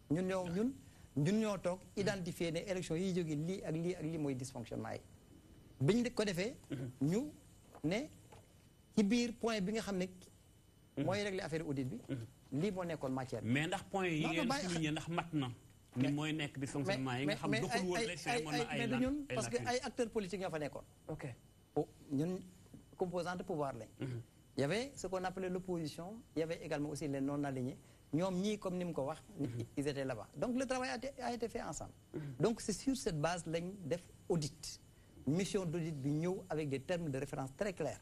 ñun ñoo toog identifier ne élection yi jóge lii ak lii mooy dysfonctionnement yi biñ ko defee ñu ne ci biir point bi nga xam ne mooy régler affaire audit bi. lii moo nekkoon matière mais ndax point yi ngeen souligné ndax mat na. ni mooy nekk di fonctionnement yi nga xam doxul woon élection yi mën na ay mais du ñun parce que ay acteurs politiques ñoo fa nekkoon. ok ñun composante pouvoir lañ. Il y avait ce qu'on appelait l'opposition, il y avait également aussi les non-alignés. Nous, comme nous ko wax, ils étaient là-bas. Donc le travail a été fait ensemble. Donc c'est sur cette base que nous avons audit. Mission d'audit avec des termes de référence très clairs.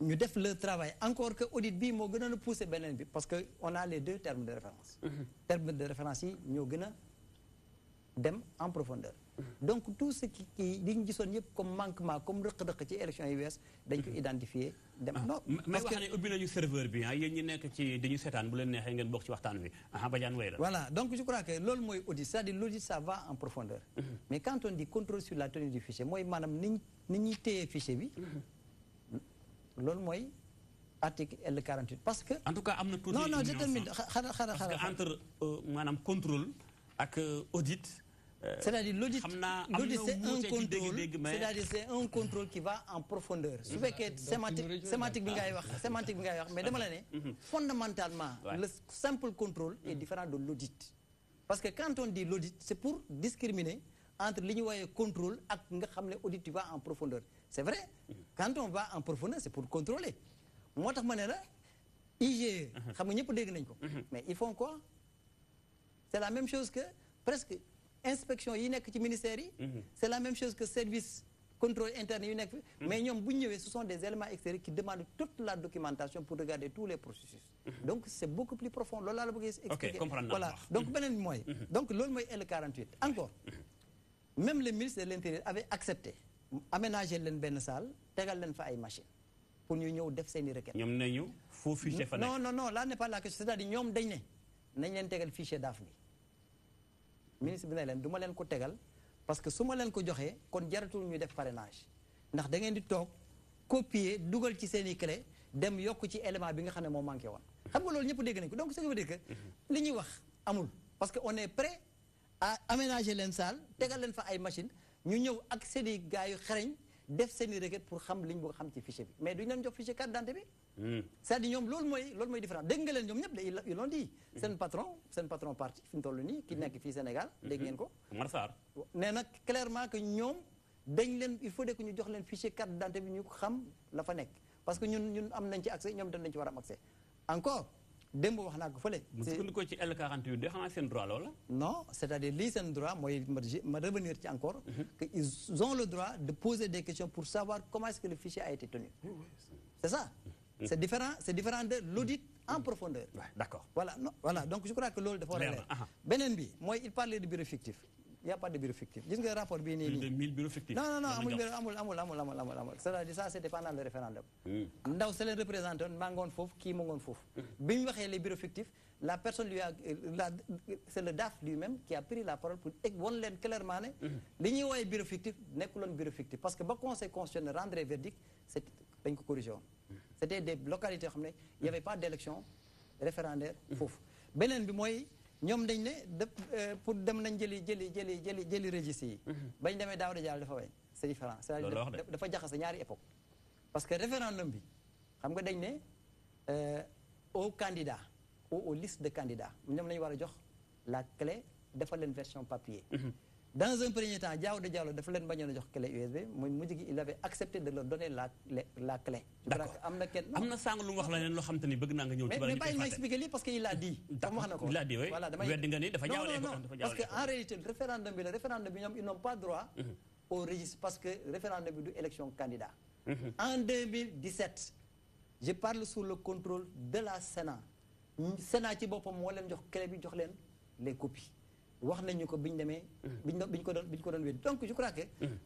Nous avons le travail. Encore que l'audit, nous avons poussé parce qu'on a les deux termes de référence. Termes de référence, nous avons en profondeur. Donc tout ce qui est comme manquement, comme rëq-rëq ci élection yi wees dañ ko identifier dem non mais wax ne ubbi nañu serveur bi yéen ñi nekk ci dañu seetaan bu leen neexee ngeen bokk ci waxtaan wi Badiane Weye la voilà donc je crois que loolu mooy audit c'est-à-dire l'audit ça va en profondeur mais quand on dit contrôle sur la tenue du fichier mooy maanaam ni ñuy téye fichier bi loolu mooy article L48 parce que en tout cas am na tuuti non je termine xaaral parce que entre maanaam contrôle ak audit c'est-à-dire l'audit c'est un contrôle qui va en profondeur. Su fekkee sémantique bi ngay wax mais dama la ne fondamentalement le simple contrôle est différent de l'audit. Parce que quand on dit l'audit, c'est pour discriminer entre li ñu woowee contrôle ak nga xam ne audit tu vas en profondeur. C'est vrai, quand on va en profondeur, c'est pour contrôler. Moo tax ma ne la IGE xam nga ñëpp dégg nañ ko mais ils font quoi? C'est la même chose que presque inspection yi nekk ci ministère yi c'est la même chose que service contrôle interne yi nekk mais ñoom bu ñu ñëwee ce sont des éléments extérieurs qui demandent toute la documentation pour regarder tous les processus donc c'est beaucoup plus profond loolu laa la bëgg expliquer voilà donc beneen bi mooy donc loolu mooy L48 encore même le ministre de l'Intérieur avait accepté aménager leen benn salle tegal leen fa ay machines pour ñu ñëw def seeni requête ñoom nañu faux fichier fa nekk non là n'est pas la question c'est-à-dire ñoom dañ ne nañ leen tegal fichier DAF bi ministre bi ne leen du ma leen ko tegal parce que su ma leen ko joxee kon jaratul ñuy def parrainage ndax da ngeen di toog copier dugal ci seen i clé dem yokk ci élément bi nga xam ne moo manqué woon xam nga loolu ñëpp dégg nañ ko donc ce qui veut dire que li ñuy wax amul parce que on est prêt à aménager leen salle tegal leen fa ay machine ñu ñëw ak seen i gars yu xereñ def seen i requête pour xam li ñu bëgg xam ci fichier bi mais duñu leen jox fichier carte d'identité bi c'est-à-dire ñoom loolu mooy différent dégg nga leen ñoom ñëpp ils l'ont dit seen patron parti fi mu toll nii ki nekk fii Sénégal dégg ngeen ko Omar Sarr nee na clairement que ñoom dañ leen il faut que ñu jox leen fichier carte d'identité bi ñu xam la fa nekk parce que ñun am nañ ci accès ñoom dañ ci war a am accès encore démb wax naa ko fële ko ci L48 de xanaa seen droit loola non c'est-à-dire lii seen droit mooy ma revenir ci encore que ils ont le droit de poser des questions pour savoir comment est-ce que le fichier a été tenu c'est ça c'est différent de l'audit en profondeur d'accord voilà donc je crois que loolu dafa war a leer beneen bi mooy il parlait de bureau fictif il y a pas de bureau fictif gis nga rapport bii nii de 1000 bureaux fictifs non amul c'est-à-dire ça c'était pendant le référendum ndaw se leen représenté woon maa ngoon foofu kii ma ngoon foofu bi ñu waxee les bureaux fictifs la personne c'est le DAF lui-même qui a pris la parole pour won leen clairement ne li ñuy woowee bureau fictif nekkuloon bureau fictif parce que ba conseil constitutionnel rendre verdict dañ ko corrigé woon c'était des localités yoo xam ne il y avait pas d'élection référendaire foofu beneen bi mooy ñoom dañ ne pour dem nañ jëli registre yi bañ demee Daouda Diallo dafa way c'est différent c'est-à-dire dafa jaxase ñaari époque parce que référendum bi xam nga dañ ne aux candidats ou aux listes de candidats ñoom lañu war a jox la clé dafa leen version papier dans un premier temps Daouda Diallo dafa leen bañoon a jox clé USB mooy mujj gi il avait accepté de leur donner la clé d'accord am na sàng lu mu wax la leen loo xam te ni bëgg naa nga ñëw ci mais bàyyi ma expliquer lii parce que il a dit tax wax na ko il a dit oui voilà weddi nga ni dafa jaawale non parce que en réalité le référendum bi ñoom ils n'ont pas droit au registre parce que référendum bi du élection candidat en 2017 je parle sous le contrôle de la Sénat ci boppam moo leen jox clé bi jox leen les copies wax nañu ko biñ demee biñ ko doon wéddi donc je crois que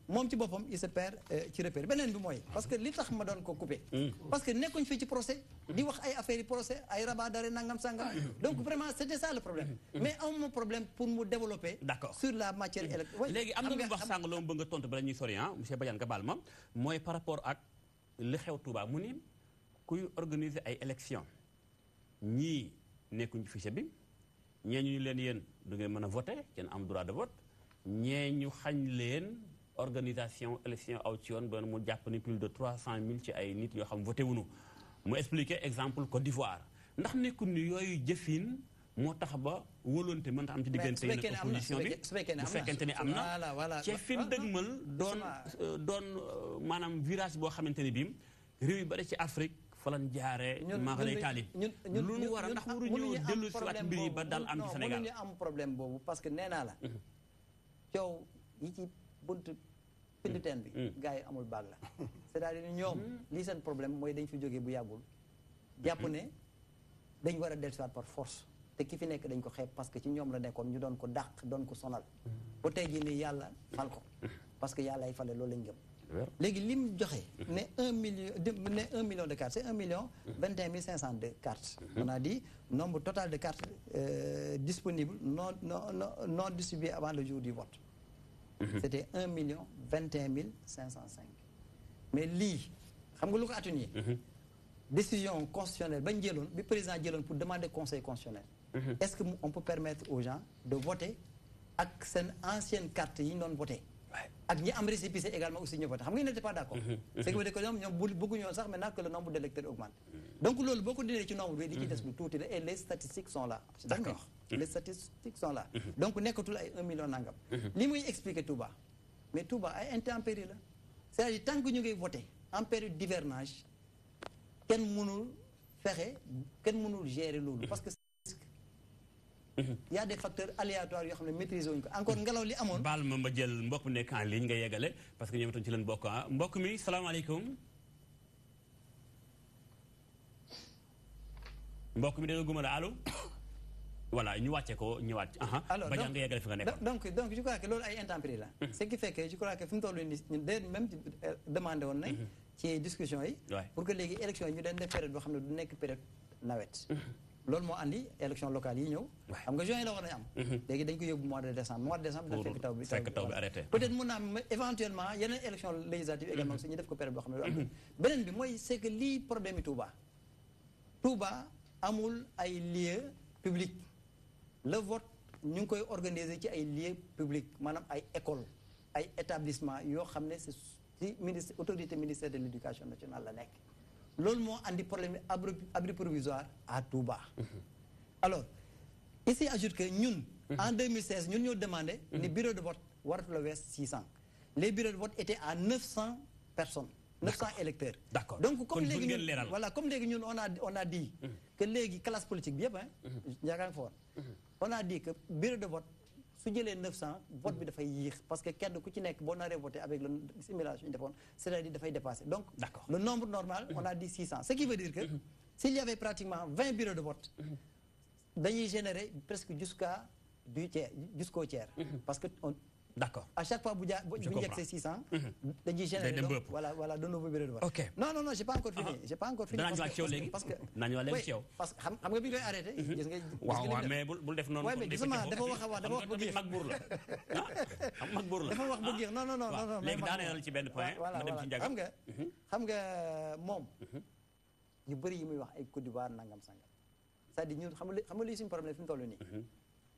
moom ci boppam il se perd ci repère beneen bi mooy parce que li tax ma doon ko coupé parce que nekkuñ fii ci procès di wax ay affaires yi procès ay rabat d'arrêt nangam sangam donc vraiment c'était ça le problème mais amuma problème pour mu développer sur la matière électorale léegi am na lu wax sàng loo bëgg nga tontu bala ñuy sori monsieur Badiane nga baal ma mooy par rapport ak li xew Touba mu ni kuy organiser ay élections ñii nekkuñ ci fichier bi ñee ñu leen yéen du ngeen mën a voter kenn am droit de vote ñee ñu xañ leen organisation élection aw ci yoon ba mu jàpp ni plus de 300 000 ci ay nit yoo xam voté wuñu mu expliqué exemple Côte d'Ivoire ndax nekkul ni yooyu jëfin moo tax ba wóolonte mën ta am ci diggante yenn opposition bi bu fekkente ni am na ci fin dëgmal doon maanaam virage boo xamante ni bii réew yu bari ci Afrique fa lañ jaaree maaxalay taalib lu nu war a ndax waru ñëw dellu si waat mbir yi ba dal am ci Sénégal mënuñu am problème boobu parce que nee naa la coow yi ci buntu pinditeen bi gars yi amul baag la c'est-à-dire ñoom lii seen problème mooy dañ fi jógee bu yàggul jàpp ne dañ war a dellusiwaat par force te ki fi nekk dañ ko xeeb parce que ci ñoom la nekkoon ñu doon ko dàq doon ko sonal ba tey jii nii yàlla fal ko parce que yàlla ay fale loolu lañ gëm léegi li mu joxe ne 1 million de cartes c'est 1,021,502 cartes on a dit nombre total de cartes disponibles non distribuées avant le jour du vote c'était 1,021,505 mais lii xam nga lu ko atténuer décision constitutionnelle bañ jëloon bi président jëloon pour demander conseil constitutionnel est-ce que on peut permettre aux gens de voter ak seen ancienne carte yi ñu doon voté ak ñi am récépissé également aussi ñu voté xam nga ils n'étaient pas d'accord c'est que veut dire que ñoom bëgguñu woon sax maintenant que le nombre d'électeurs augmente donc loolu boo ko dindee ci nombre bi di ci des lu tuuti la et les statistiques sont là d'accord les statistiques sont là donc nekkatul ay 1 million nangam li muy expliquer Touba mais Touba ay intempéries la c'est-à-dire tant que ñu ngi voté en période d'hivernage kenn mënul fexe kenn mënul gérer loolu parce que il y a des facteurs aléatoires yoo xam ne maîtriser wuñu ko encore ngelaw li amoon. baal ma jël mbokk mu nekk en ligne nga yeggale parce que ñoom itam ci leen bokk ah mbokk mi salaamaaleykum mbokk mi dégg guma la allo voilà ñu wàcce ko ñëwaat. alors Badiane nga yeggale fi nga nekkoon. donc je crois que loolu ay intempéries la. ce qui fait que je crois que fi mu toll nii ñun même demandé woon nañ. ci discussion yi. pour que léegi élection yi ñu den def période boo xam ne du nekk période nawet. loolu moo andi élection locale yi ñëw xam nga juin la war nañu am léegi dañ ko yóbbu mois de décembre dina fekk taw bi arrêté peut-être mun naa am éventuellement yeneen élection législative également si ñu def ko période boo xam ne du am beneen bi mooy c'est que lii problème yi Touba amul ay lieux publics le vote ñu ngi koy organiser ci ay lieux publics maanaam ay école ay établissement yoo xam ne c'est ci autorité ministère de l'éducation nationale la nekk loolu moo andi problème abri provisoire à Touba. Alors ici ajoute que ñun en 2016 ñun ñoo demandé les bureaux de vote waratu la wees 600 les bureaux de vote étaient à 900 personnes 900 électeurs. D'accord. Donc comme léegi ñun voilà comme léegi ñun on a dit que léegi classe politique bi yëpp yaakaar nga fa woon on a dit que bureau de vote su jëlee 900 vote bi dafay yéex parce que kenn ku ci nekk boo naree voté avec la simulation ñu defoon c'est-à-dire dafay dépasser donc le nombre normal on a dit 600 ce qui veut dire que s'il y avait pratiquement 20 bureaux de vote dañuy générer presque jusqu'au tiers parce que d'accord à chaque fois bu ñu yegsee 600 dañuy générer donc voilà de nouveaux bureaux de vote ok non j'ai pas encore fini parce que nañu wax léegi ci yow parce que xam nga bi ñu koy arrêté gis nga waaw mais bul def noonu mais gisuma dafa wax bu mag buur la mag buur la dafa wax bu giir non léegi daaneel ci benn point ma dem ci njaga xam nga moom yu bëri yi muy wax ay Côte d'Ivoire nangam sangam c'est-à-dire ñun xam nga lii suñu problème fi mu toll nii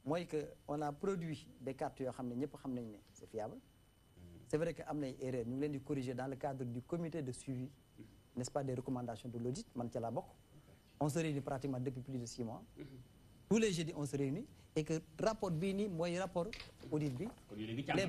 mooy que on a produit des cartes yoo xam ne ñëpp xam nañ ne c'est fiable c'est vrai que am nay erreur ñu ngi leen di corriger dans le cadre du comité de suivi n'est-ce pas des recommandations de l'audit man ca laa bokk on se réunit pratiquement depuis plus de 6 mois tous les jeudis on se réunit et que rapport bii nii mooy rapport audit bi les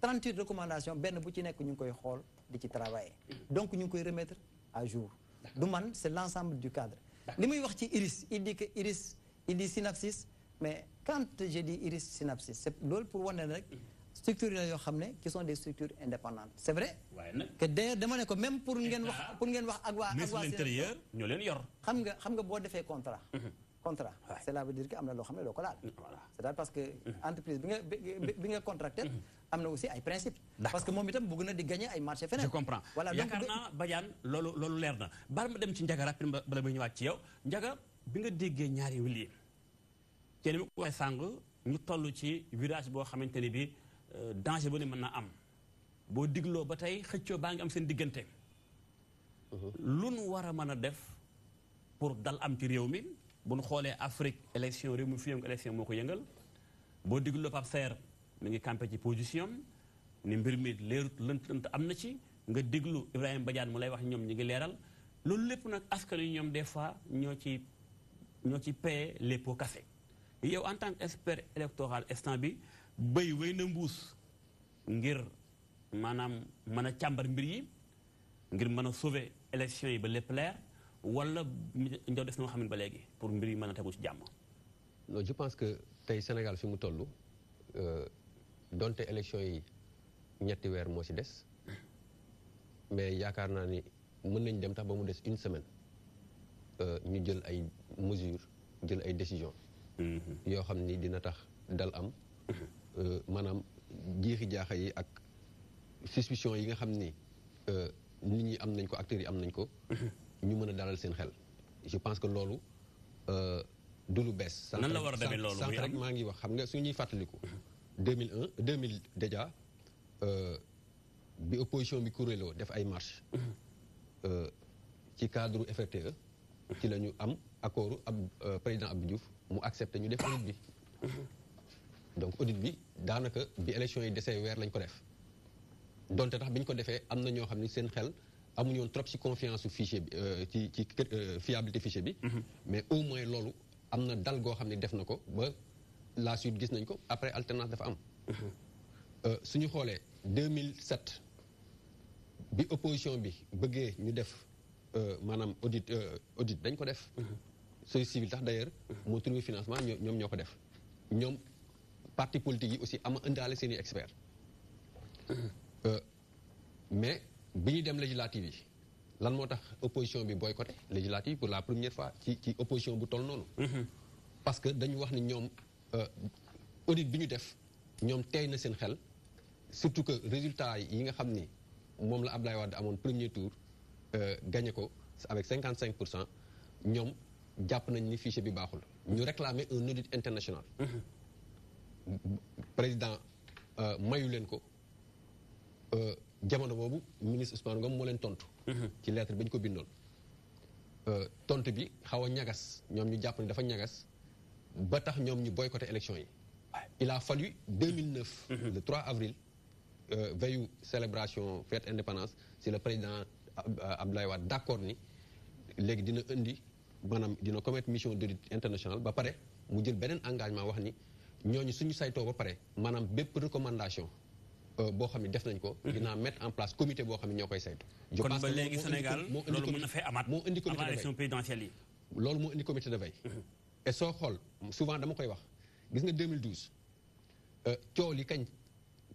38 recommandations benn bu ci nekk ñu ngi koy xool di ci travailler donc ñu ngi koy remettre à jour du man c'est l'ensemble du cadre li muy wax ci IRIS il dit que IRIS il dit synapsis mais quand je dis IRIS synapsis c'est loolu pour wane rek structures la yoo xam ne qui sont des structures indépendantes c'est vrai que d'ailleurs dama ne ko même pour ngeen wax ak waa l'intérieur ñoo leen yor xam nga boo defee contrat cela veut dire que am na loo xam ne doo ko laal c'est-à-dire parce que entreprise bi nga contracté am na aussi ay principes parce que moom itam bëgg na di gagner ay marché feneen je comprends voilà yaakaar naa Badiane loolu leer na bari ma dem ci Ndiaga rapide bala may ñëwaat ci yow Ndiaga bi nga déggee ñaari wili kenn mi ko waxee sàng ñu toll ci virage boo xamante ni bi danger bu ne mën na am boo digloo ba tey xëccoo baa ngi am seen diggante lu nu war a mën a def pour dal am ci réew mi bu nu xoolee Afrique élection réew mi fi yëngu élection moo ko yëngal boo digloo Pape Serre mi ngi campé ci position ni mbir mi leerut lënt am na ci nga déglu Ibrahima Badiane mu lay wax ñoom ñi ngi leeral loolu lépp nag askan wi ñoom des fois ñoo ci paye les pots cassés yow en tant qu'expert électoral instant bi béy wéy na mbuus ngir maanaam mën a càmbar mbir yi ngir mën a sauver élection yi ba lépp leer wala njaw des na nga xam ne ba léegi pour mbir yi mën a tegu ci jàmm. non je pense que tey Sénégal fi mu toll donte élection yi ñetti weer moo ci des mais yaakaar naa ni mën nañ dem tax ba mu des une semaine ñu jël ay mesures jël ay décisions. yoo xam ni dina tax dal am. maanaam jiixi jaaxa yi ak suspicion yi nga xam ni nit ñi am nañ ko acteurs yi am nañ ko. ñu mën a dalal seen xel. je pense que loolu du lu bees. nan la war a demee loolu sànq rek maa ngi wax xam nga su ñuy fàttaliku. 2000 déjà bi opposition bi kuréeloo def ay marche ci cadre FRTE ci la ñu am accord président Abdou Diouf mu accepté ñu def audit bi. donc audit bi daanaka bi élection yi desee weer lañ ko def donte tax bi ñu ko defee am na ñoo xam ni seen xel amuñu woon trop ci confiance su fichier bi ci fiabilité fichier bi. mais au moins loolu am na dal goo xam ne def na ko ba la suite gis nañ ko après alternance dafa am. suñu xoolee 2007 bi opposition bi bëggee ñu def maanaam audit dañ ko def. société civile tax d'ailleurs moo trouvé financement ñoom ñoo ko def ñoom. parti politique yi aussi ama indaale seen i experts mais bi ñuy dem législative yi lan moo tax opposition bi boycotté législative pour la première fois ci opposition bu toll noonu. parce que dañu wax ni ñoom audit bi ñu def ñoom tey na seen xel surtout que résultat yi nga xam ni moom la Abdoulaye Wade amoon premier tour gagné ko avec 55%, ñoom jàpp nañ ni fichier bi baaxul ñu réclamer un audit international. président mayu leen ko jamono boobu ministre Ousmane Ngom moo leen tontu. ci lettre bi ñu ko bindoon. tontu bi xaw a ñagas ñoom ñu jàpp ne dafa ñagas ba tax ñoom ñu boycotté élection yi. il a fallu 2009. le 3 avril veillu célébration fête indépendance si le président Abdoulaye Wade d'accord ni léegi dina indi maanaam dina commettre mission d'audit international ba pare mu jël beneen engagement wax ni. ñooñu suñu saytoo ba pare maanaam bépp recommandation boo xam ne def nañ ko. dinaa mettre en place comité boo xam ne ñoo koy saytu. je pense que kon ba léegi Sénégal loolu mën na fee amaat moo indi comité avant de élection veille présidentielle yi. loolu moo indi comité de veille. et soo xool souvent dama koy wax gis nga 2012 coow li kañ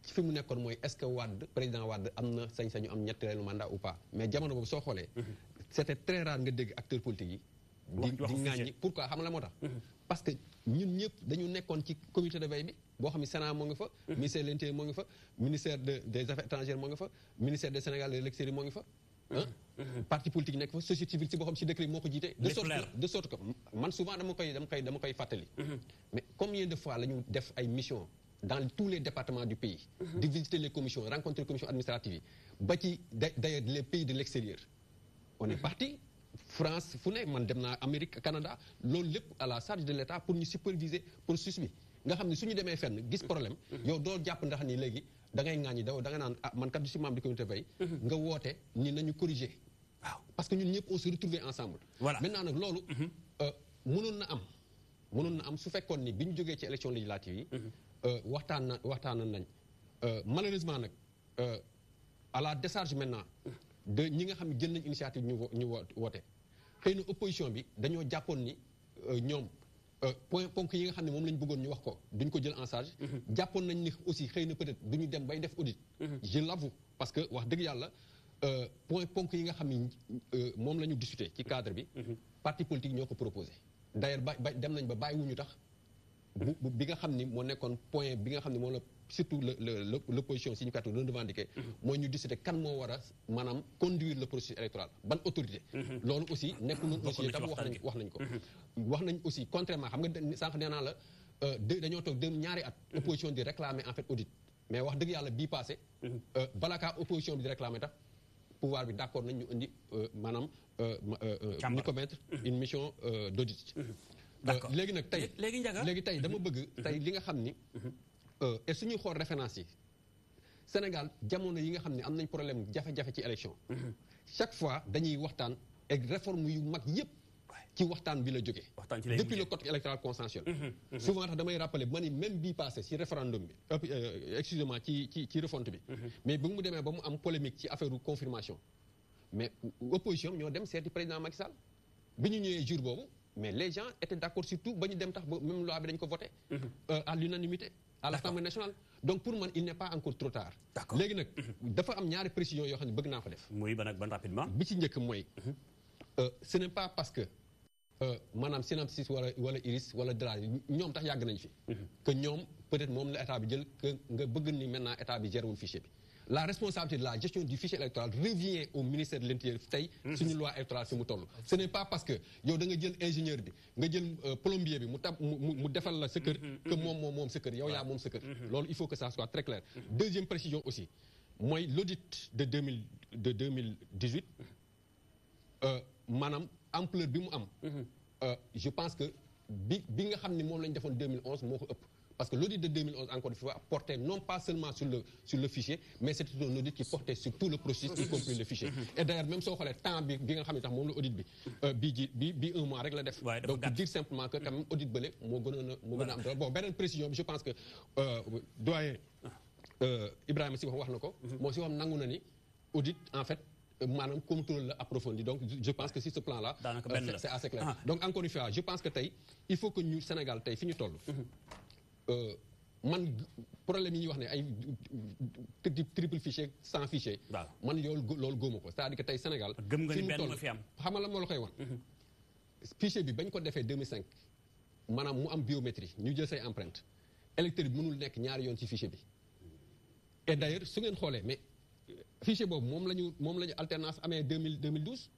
ci fi mu nekkoon mooy est-ce que Wade président Wade am na sañ-sañu am ñetteelu mandat ou pas mais jamono boobu soo xoolee. c'était très rare nga dégg acteurs politiques yi. di ŋàññi pourquoi xam nga la moo tax. parce que ñun ñëpp dañu nekkoon ci comité de veille bi boo xam ne Sénat moo ngi fa. ministère de l'Intérieur moo ngi fa ministère des affaires étrangères moo ngi fa ministère des Sénégal de l'extérieur moo ngi fa. parti politique nekk fa société civile si boo xam si décret moo ko jiite. de sorte que man souvent dama koy fàttali. mais combien de fois la ñu def ay missions dans tous les départements du pays. di visiter les commissions rencontrer les commissions administratives yi ba ci d'ailleurs les pays de l'extérieur. on est parti. France fu ne man dem naa Amérique Canada loolu lépp à la charge de l'État pour ñu superviser processus bi nga xam ne su ñu demee fenn gis problème. yow doo jàpp ndax ni léegi da ngay ŋaañi da nga naan ah man kat du si membre du comité de veille. nga woote ni nañu corriger. waaw parce que ñun ñëpp on se retrouver ensemble. voilà maintenant nag loolu. mënoon na am su fekkoon ni bi ñu jógee ci élection législative yi. waxtaan nañ malheureusement nag à la décharge maintenant. de ñi nga xam ne jël nañ initiative ñu woote xëy na opposition bi dañoo jàppoon ni ñoom ponk yi nga xam ne moom lañ bëggoon ñu wax ko duñ ko jël en charge. jàppoon nañ ni aussi xëy na peut-être duñu dem bay def audit. je l'avoue parce que wax dëgg yàlla ponk yi nga xam ne moom la ñu discuté ci cadre bi. parti politique ñoo ko proposé. d'ailleurs ba dem nañ ba bàyyiwuñu tax bi nga xam ni moo nekkoon point bi nga xam ne moom la surtout l'opposition si ñu kàttu doon revendiquer mooy ñu discuter kan moo war a maanaam conduire le processus électoral ban autorité. loolu aussi nekkul noonu aussi tam wax nañ ko. wax nañ aussi contrairement xam nga sànq nee naa la dañoo toog ñaari at. opposition di réclamer en fait audit mais wax dëgg yàlla bii passé. balaa kaa opposition bi di réclamer tax pouvoir bi d'accord nañ ñu indi maanaam. ñu commettre une mission d'audit. d'accord léegi nag tey dama bëgg tey li nga xam ni. et suñuy xool référence yi Sénégal jamono yi nga xam ne am nañ problème jafe-jafe ci élection chaque fois dañuy waxtaan et réforme yu mag yépp ci waxtaan bi la jógee depuis le code électoral consensuel souvent tax damay rappeler ma ni même bii passé ci référendum bi excusez-moi ci refonte bi mais bu mu demee ba mu am polémique ci affaire confirmation mais opposition ñoo dem seeti président Macky Sall bi ñu ñëwee jour boobu mais les gens étaient d'accord surtout ba ñu dem tax ba même loi bi dañ ko voté à l'unanimité à l'Assemblée nationale donc pour man il n'est pas encore trop tard léegi nag dafa am ñaari précision yoo xam ne bëgg naa ko def muy ban ak ban rapidement bi ci njëkk mooy ce n'est pas parce que maanaam synopsis wala iris wala dra ñoom tax yàgg nañ fi que ñoom peut-être moom la état bi jël que nga bëgg ni maintenant état bi gérewul fichier bi la responsabilité de la gestion du fichier électoral revient au ministère de l'Intérieur tey suñu loi électorale fi mu toll ce n'est pas parce que yow da nga jël ingénieur bi nga jël plombier bi mu defal la sa kër que moom sa kër yow yaa moom sa kër loolu il faut que ça soit très clair deuxième précision aussi mooy l'audit de 2018 maanaam ampleur bi mu am je pense que bi nga xam ne moom la ñu defoon 2011 moo ko ëpp parce que l'audit de 2011 encore une fois portait non pas seulement sur le fichier mais c'était un audit qui portait sur tout le processus y compris le fichier et d'ailleurs même soo xoolee temps bi nga xam ne tax moom la audit bi un mois rek la def donc pour dire simplement que quand même audit bële moo gën a am doole bon beneen précision bi je pense que doyen Ibrahima si wax na ko moo si wax nangu na ni audit en fait maanaam contrôle la approfondi donc je pense que sur ce plan là c'est assez clair donc encore une fois je pense que tey il faut que ñu Sénégal tey fi ñu toll man problème yi ñuy wax ne ay triple fichier sans fichier man loolu góoma ko c'est-à-dire que tey Sénégal gëm nga ni benn ma fi am xam nga la moo la koy wan fichier bi bañ ko defee 2005 maanaam mu am biométrie ñu jël say empreinte électeur bi mënul nekk ñaari yoon ci fichier bi et d'ailleurs su ngeen xoolee mais fichier boobu moom la ñu alternance amee 2012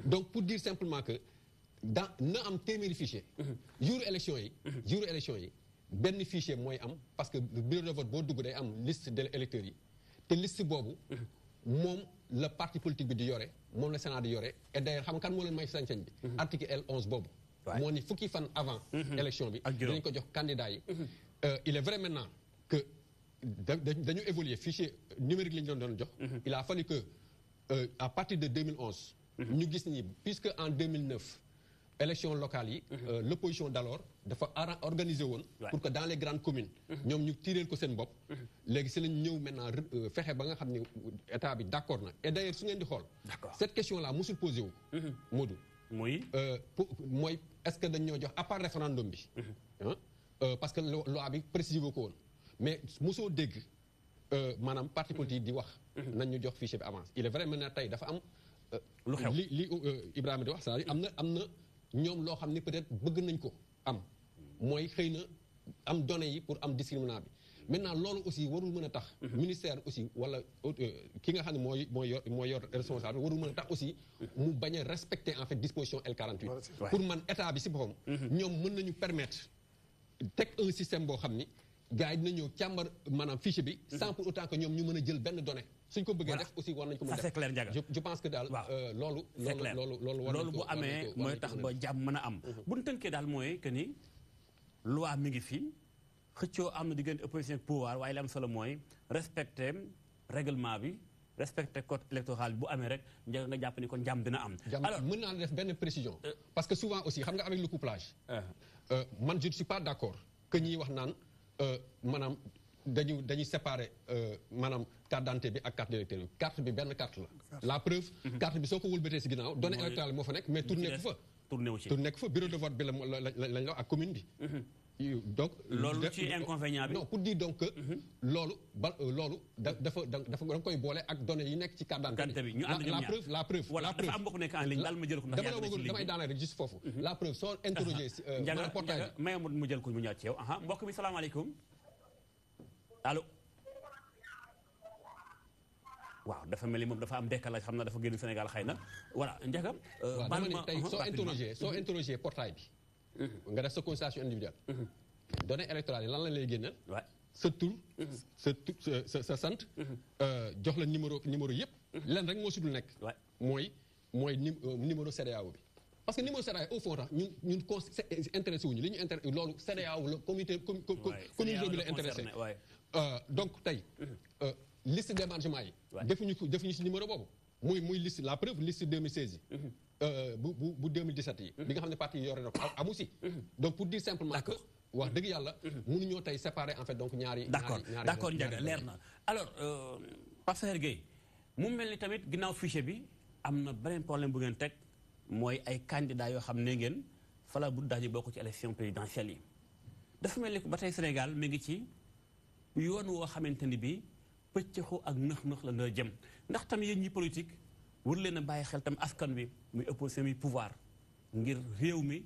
donc pour dire simplement que na am téeméeri fichier jour élection yi benn fichier mooy am parce que bureau de vote boo dugg day am liste de électeurs yi te liste boobu moom la parti politique bi di yore moom la Sénat di yore et d'ailleurs xam kan moo leen may sañ-sañ bi article L11 boobu moo ni fukki fan avant élection bi dañ ko jox candidat yi il est vrai maintenant que dañu évoluer fichier numérique la ñu doon jox il a fallu que à partir de 2011 ñu gis ni puisque en 2009 élection locale yi l'opposition d'alors dafa organiser woon pour que dans les grandes communes ñoom ñu tiréel ko seen bopp léegi si lañ ñëw maintenant fexe ba nga xam ne état bi d'accord na et d'ailleurs su ngeen di xool cette question là musul posé wu Modou mooy est-ce que dañ ñoo jox à part référendum bi parce que loi bi précisé ko woon mais mosoo dégg maanaam parti politique di wax nañ ñu jox fichier bi avance il est vrai maintenant tey dafa am lu xew li Ibrahima di wax c'est-à-dire am na ñoom loo xam ne peut-être bëgg nañ ko am mooy xëy na am données yi pour am discriminant bi maintenant loolu aussi warul mën a tax ministère aussi wala ki nga xam ne mooy yor responsable warul mën a tax aussi mu bañ a respecter en fait disposition L48 pour man état bi si boppam ñoom mën nañu permettre teg un système boo xam ni gars yi dina ñëw càmbar maanaam fichier bi sans pour autant que ñoom ñu mën a jël benn donnée suñ ko bëggee def aussi war nañ ko mën a def c'est clair Ndiaga je pense que daal loolu bu amee mooy tax ba jàmm mën a am bu ñu tënkee daal mooy que ni loi mi ngi fi xëccoo am na diggante opposition ak pouvoir waaye li am solo mooy respecter règlement bi respecter code électoral bi bu amee rek Ndiaga nga jàpp ni kon jàmm dina am alors mën naa def benn précision parce que souvent aussi xam nga avec le couplage man je ne suis pas d'accord que ñiy wax naan maanaam dañuy séparer maanaam carte d'identité bi ak carte d'électeur bi carte bi benn carte la preuve carte bi soo ko wëlbatee si ginnaaw données électorales moo fa nekk mais tourné ku fa bureau de vote bi lañ la ak commune bi donc loolu ci inconvénient bi non pour dire donc que loolu dafa da nga koy boole ak données yi nekk ci carte d'identité bi la preuve voilà dafa am mbokk nekk en ligne daal ma jël ko ndax damay daaneel rek juste foofu la preuve soo interroger Ndiaga may mu jël ko mu ñëwaat ci yow mbokk mi salaamaaleykum allo waaw dafa mel ni moom dafa am décalage xam na dafa génn Sénégal xëy na voilà Ndiaga dama ni tey soo interroger portail bi nga def sa consultation individuelle données électorales yi lan la lay génneel sa tur sa sant jox la numéro yëpp len rek moo si dul nekk mooy numéro CEDEAO bi parce que numéro CEDEAO au fond tax ñun intéressé wuñu li ñu intéressé loolu CEDEAO la communauté bi la intéressé donc tey liste d'émargement yi defuñu si numéro boobu muy liste la preuve liste 2016 bu 2017 yi. bi nga xam ne parti yi yore na ko amu si. donc pour dire simplement que wax dëgg yàlla. mënuñoo tey séparer en fait donc ñaari. d'accord Ndiaga leer na alors Pape Saer Gueye mu mel ni tamit ginnaaw fichier bi am na beneen problème bu ngeen teg mooy ay candidats yoo xam ne ngeen fala bu daañu bokk ci élection présidentielle yi. dafa mel ni ba tey Sénégal mi ngi ci yoon woo xamante ni bii pëccëxoo ak nëx-nëx la nga jëm ndax tam yéen ñi politique war leen a bàyyi xel tam askan wi muy opposition muy pouvoir ngir réew mi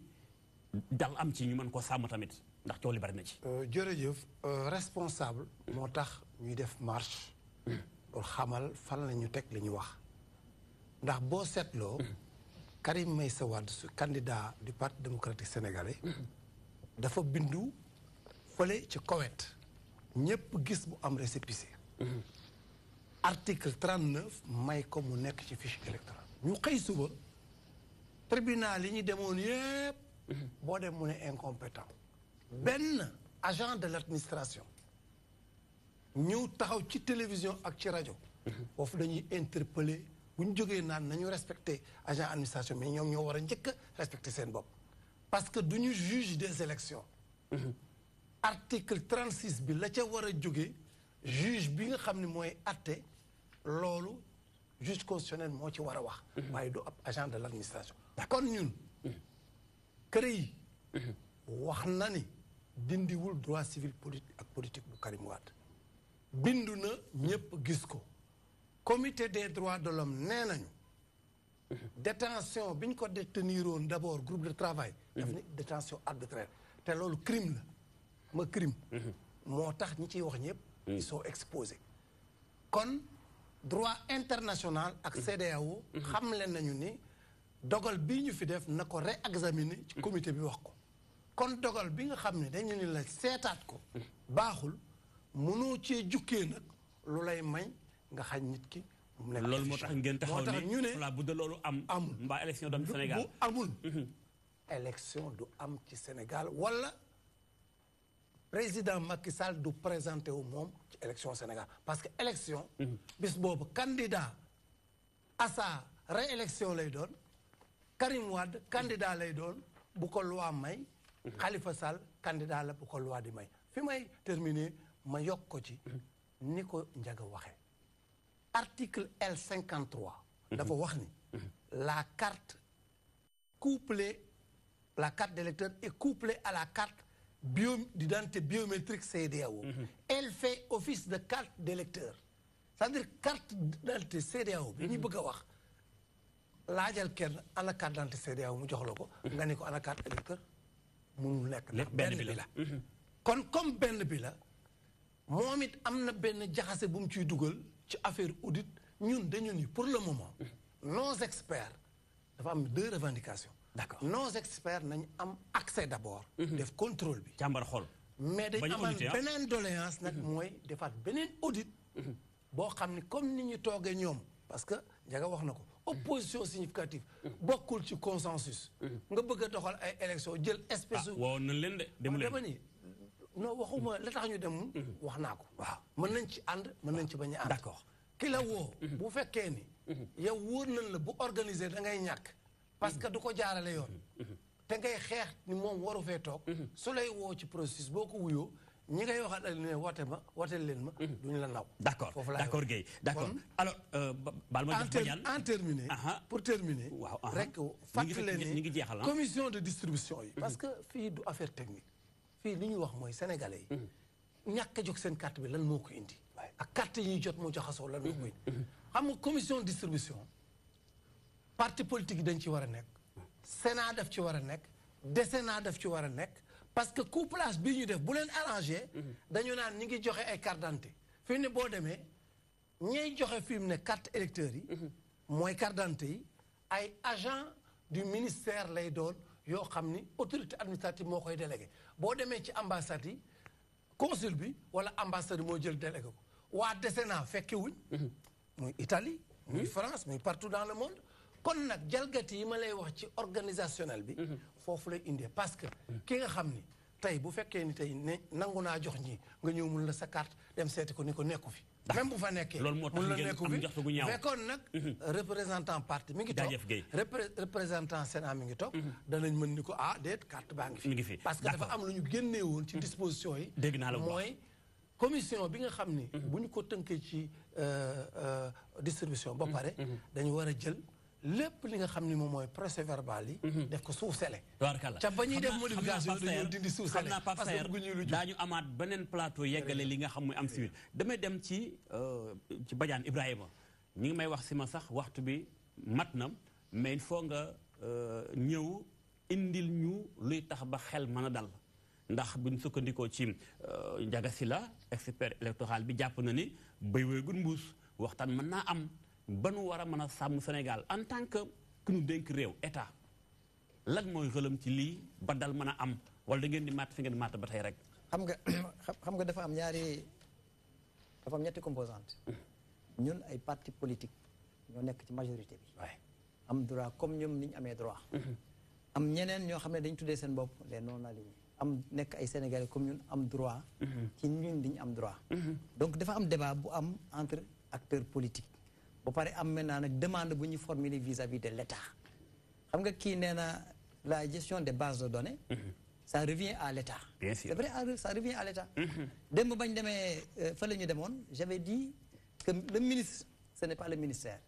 dal am ci ñu mën ko sàmm tamit ndax coow li bari na ci. jërëjëf responsable moo tax ñuy def marche pour xamal fan la ñu teg li ñu wax ndax boo seetloo Karim Meïssa Wade su candidat du Parti démocratique sénégalais dafa bindu fële ci Koweït ñëpp gis bu am récépissé article 39 may ko mu nekk ci fiche électorale ñu xëy suba tribunal yi ñu demoon yëpp boo dem mu ne incompétent benn agent de l'administration ñëw taxaw ci télévision ak ci rajo foofu dañuy interpeller bu ñu jógee naan nañu respecter agent administration mais ñoom ñoo war a njëkk a respecter seen bopp parce que du ñu juge des élections article 36 bi la ca war a jóge juge bi nga xam ne mooy atte loolu juge constitutionnel moo ci war a wax waaye du ab agent de l'administration kon ñun kër yi wax na ni dindiwul droit civil politique ak politique bu Karim Wade bindu na ñëpp gis ko comité des droits de l'homme nee nañu détention bi ñu ko déteniroon d'abord groupe de travail daf ni détention arbitraire te loolu crime la ma crime moo tax ñi ciy wax ñëpp ils sont exposés kon droit international ak CEDEAO xam leen nañu ni dogal bii ñu fi def na ko réexaminer ci comité bi wax ko kon dogal bi nga xam ne dañu ni la seetaat ko baaxul mënoo cee jukkee nag lu lay may nga xañ nit ki mu nekk loolu moo tax ngeen taxaw ñu ne voilà bu dee loolu amul mbaa élection du am Sénégal bu amul élection du am ci Sénégal wala président Macky Sall du présenté wu moom ci élection Sénégal parce que élection bis boobu candidat à sa réélection lay doon Karim Wade candidat lay doon bu ko loi may Khalifa Sall candidat la bu ko loi di may fi may terminer ma yokk ko ci ni ko Ndiaga waxee article L53 dafa wax ni la carte d'électeur est couplée à la carte d'identité biométrique CEDEAO. Elle fait office de carte d'électeur. C'est-à-dire carte d'identité CEDEAO bi ñu bëgg a wax laajal kenn ana carte d'identité CEDEAO mu jox la ko nga ni ko ana carte électeur mënul nekk ndax benn bi la kon comme benn bi la moom it am na benn jaxase bu mu ciy dugal ci affaire audit ñun dañu ni pour le moment nos experts dafa am 2 revendications. D'accord nos experts nañ am accès d'abord def contrôle bi càmbar xool mais dañ amaan beneen doléance nag mooy defaat beneen audit boo xam ni comme ni ñu toogee ñoom parce que Ndiaga wax na ko opposition significative bokkul ci consensus nga bëgg a doxal ay élection jël espèce waaw nañ leen de demu leen dama ni non waxuma la tax ñu dem wax naa ko waaw mën nañ ci ànd mën nañ ci bañ a ànd d'accord ki la woo bu fekkee ni yow wóor nañ la bu organiser da ngay ñàkk parce que du ko jaarale yoon te ngay xeex ni moom waru fee toog su lay woo ci processus boo ko wuyoo ñi ngay waxal ne wooteel leen ma duñu la naw d'accord d'accord Guèye d'accord alors baal ma jox Badiane en terminer pour terminer rek fàttali ne commission de distribution yi parce que fii du affaire technique fii li ñuy wax mooy sénégalais yi ñàkk a jox seen carte bi lan moo ko indi ak carte yi ñuy jot moo jaxasoo lan moo ko indi xam nga commission de distribution parti politique yi dañ ci war a nekk Sénat daf ci war a nekk décennat daf ci war a nekk parce que couplage bii ñu def bu leen arrangé dañu naan ñi ngi joxe ay carte d'identité fii ne boo demee ñay joxe fi mu ne carte électeurs yi mooy carte d'identité yi ay agent du ministère lay doon yoo xam ni autorité administrative moo koy délégué boo demee ci ambassade yi consul bi wala ambassade moo jël délégué ko waa décennat fekke wuñ muy Italie muy France muy partout dans le monde kon nag jalgati yi ma lay wax ci organisationnel bi foofu lay indee parce que ki nga xam ni tey bu fekkee ni tey ne nangu naa jox ñi nga ñëw mun la sa carte dem seeti ko ni ko nekku fi même bu fa nekkee loolu moo tax mun la ngeen nekku am fi jox gu ñaaw fekkoon nag représentant parti mi ngi toog représentant Sénat mi ngi toog danañ mën ni ko déet carte baa ngi fi parce que dafa am lu ñu génnee woon ci disposition yi dégg naa la mooy commission bi nga xam ni bu ñu ko tënkee ci distribution ba pare dañu war a jël lépp li nga xam ni moom mooy procès verbal yi def ko suuf sele ca ba ñuy def modification dañoo dindi suuf sele parce que bëgguñu lu daañu amaat beneen plateau yeggale li nga xam muy am civil damay dem ci Badiane Ibrahima ñi ngi may wax si ma sax waxtu bi mat na mais il faut nga ñëw indil ñu luy tax ba xel mën a dal ndax buñ sukkandikoo ci Ndiaga Sylla expert électoral bi jàpp na ni béy weegul mbuus waxtaan mën naa am ba nu war a mën a sàmm Sénégal en tant que ku ñu dénk réew état lan mooy xëlam ci lii ba dal mën a am wala da ngeen di màtt fi ngeen di màtt ba tey rek. xam nga dafa am ñetti composante ñun ay parti politique ñoo nekk ci majorité bi. am droit comme ñoom ni ñu amee droit. am ñeneen ñoo xam ne dañ tuddee seen bopp les non alignés am nekk ay sénégalais comme ñun am droit. ci ñun di ñu am droit. donc dafa am débat bu am entre acteurs politiques. ba pare am maintenant nag demande bu ñu formuler vis-à-vis de l'État xam nga kii nee na la gestion des bases de données ça revient à l'État. Bien sûr. C'est vrai, ça revient à l'État. démb bañ demee fa la ñu demoon j'avais dit que le ministre ce n'est pas le ministère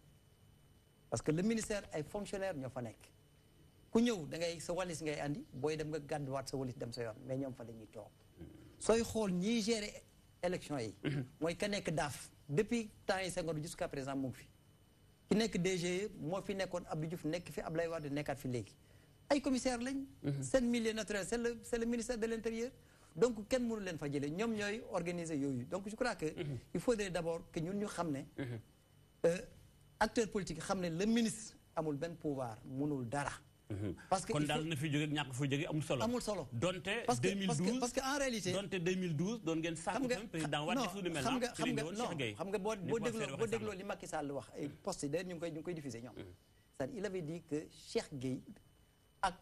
parce que le ministère ay fonctionnaires ñoo fa nekk ku ñëw da ngay sa walis ngay andi booy dem nga gàdduwaat sa walis dem sa yoon mais ñoom fa la ñuy toog sooy xool ñiy gérer élection yi mooy ka nekk daaf depuis temps yi Senghor jusqu'à présent mu ngi fi ki nekk DG moo fi nekkoon Abdou Diouf nekk fi Abdoulaye Wade nekkaat fi léegi ay commissaire lañ seen milieu naturel c'est le ministère de l'Intérieur donc kenn mënu leen fa jëlee ñoom ñooy organiser yooyu donc je crois que il faudrait d'abord que ñun ñu xam ne acteur politique xam ne le ministre amul benn pouvoir mënul dara parce que kon daal na fi jóge ñàkk fi jóge amul solo. amul solo donte 2012 parce que en réalité. donte 2012 doon ngeen sàkku tam président Wade def lu ni mel. xam nga boo dégloo li Macky Sall wax ay poste d'ailleurs ñu ngi koy diffuser ñoom. c'est-à-dire il avait dit que Cheikh Gueye ak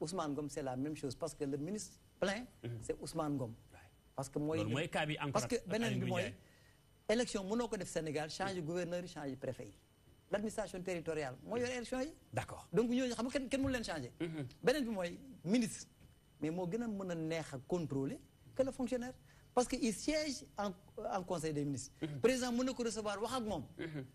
Ousmane Ngom c'est la même chose parce que le ministre plein c'est Ousmane Ngom. parce que mooy loolu mooy cas bi encore parce que beneen bi mooy élection mënoo ko def Sénégal changer gouverneur yi changer préfet yi. l'administration territoriale moo yor élection yi. d'accord donc ñooñu xam nga kenn mënu leen changer. beneen bi mooy ministre mais moo gën a mën a neex a contrôler que le fonctionnaire parce que il siège en conseil des ministres. président mën na ko recevoir wax ak moom.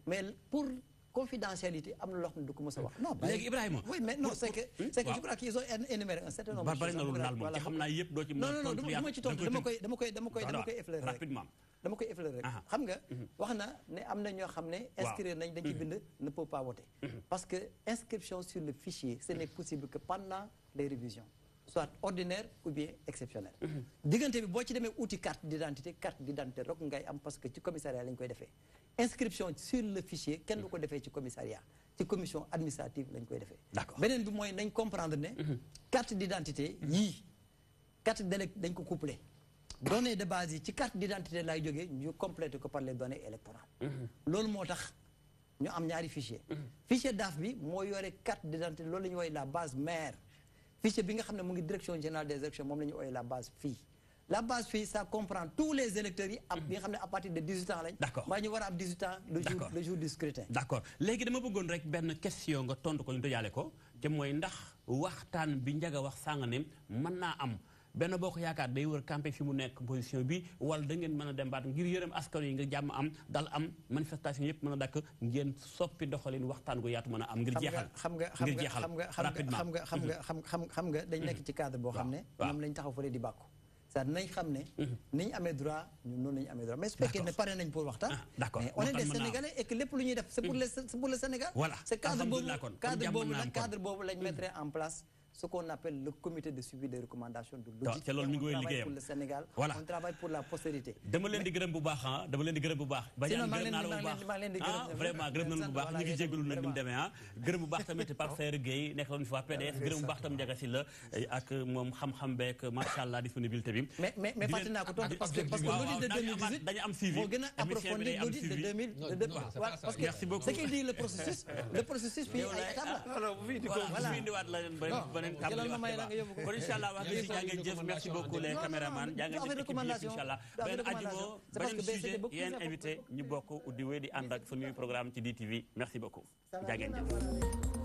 mais pour confidentialité am na loo xam ne du ko mës a wax. non léegi Ibrahima. oui mais non c'est que je crois qu'ils ont énuméré un certain nombre de choses. bari na loolu daal moom ci xam naa yëpp doo ci mën a tontu. non non ci tontu dama koy effleurer rapidement. dama koy effleurer rek xam nga wax na ne am na ñoo xam ne inscrire nañ dañ ci bind ne peut pas voter parce que inscription sur le fichier ce n'est possible que pendant les révisions soit ordinaire ou bien exceptionnelle diggante bi boo ci demee outil carte d'identité rek ngay am parce que ci commissariat lañ koy defee inscription sur le fichier kenn du ko defee ci commissariat ci commission administrative lañ koy defee beneen bi mooy nañ comprendre ne carte d'identité yii carte d'élect dañ ko couplé données de base yi ci carte d'identité lay jógee ñu complété ko par les données électorales loolu moo tax ñu am ñaari fichier fichier DAF bi moo yore carte d'identité loolu la ñu woowee la base mère fichier bi nga xam ne mu ngi direction générale des élections moom la ñu woowee la base fille la base fille ça comprend tous les électeurs yi am bi nga xam ne à partir de 18 ans lañ maa ñu war a am 18 ans le jour du scrutin d'accord léegi dama bëggoon rek benn question nga tontu ko ñu dojaale ko te mooy ndax waxtaan bi Ndiaga wax sàng ne mën naa am benn boo ko yaakaar day wër campé fi mu nekk position bi wala da ngeen mën a dem baat ngir yërëm askan yi nga jàmm am dal am manifestation yëpp mën a dakk ngeen soppi doxalin waxtaan gu yaatu mën a am ngir jeexal xam nga dañ nekk ci cadre boo xam ne ñoom lañ taxaw fële di bàkku c'est-à-dire nañ xam ne ni ñu amee droit ñun noonu la ñu amee droit mais su fekkee ne pare nañ pour waxtaan mais on est des Sénégalais et que lépp lu ñuy def c'est pour le Sénégal c'est cadre boobu lañ mettre en place ce qu'on appelle le comité de suivi des recommandations de l'audit. C'est loolu mi ngi wéy liggéeyam pour le Sénégal. Voilà. On travaille pour la postérité. dama leen di gërëm bu baax dama leen di gërëm bu baax. sinon maa leen di gërëm vraiment gërëm nañu bu baax ñu ngi jégalu nag ni mu demee gërëm bu baax tamit Pape Sayer Gueye nekk loon fi waa PDS gërëm bu baax tam Ndiaga Sylla ak moom xam-xam beek macha allah disponibilité bi. mais fàtte naa ko tontu parce que l'audit de 2018 dañu am suivi moo gën a approfondir l'audit de 2000 parce que merci beaucoup ce qu'il dit le processus fii ay étapes la. voilà bu fi indiwaat la leen tàmbali wax débat kon incha allah wax nga si jaa ngeen jëf merci beaucoup les caméramans jaa ngeen jëf équipe bi yëpp incha allah benn ajuma beneen sujet yéen invité ñu bokk di wéy di ànd ak suñuy programme ci DTV merci beaucoup jaa ngeen jëf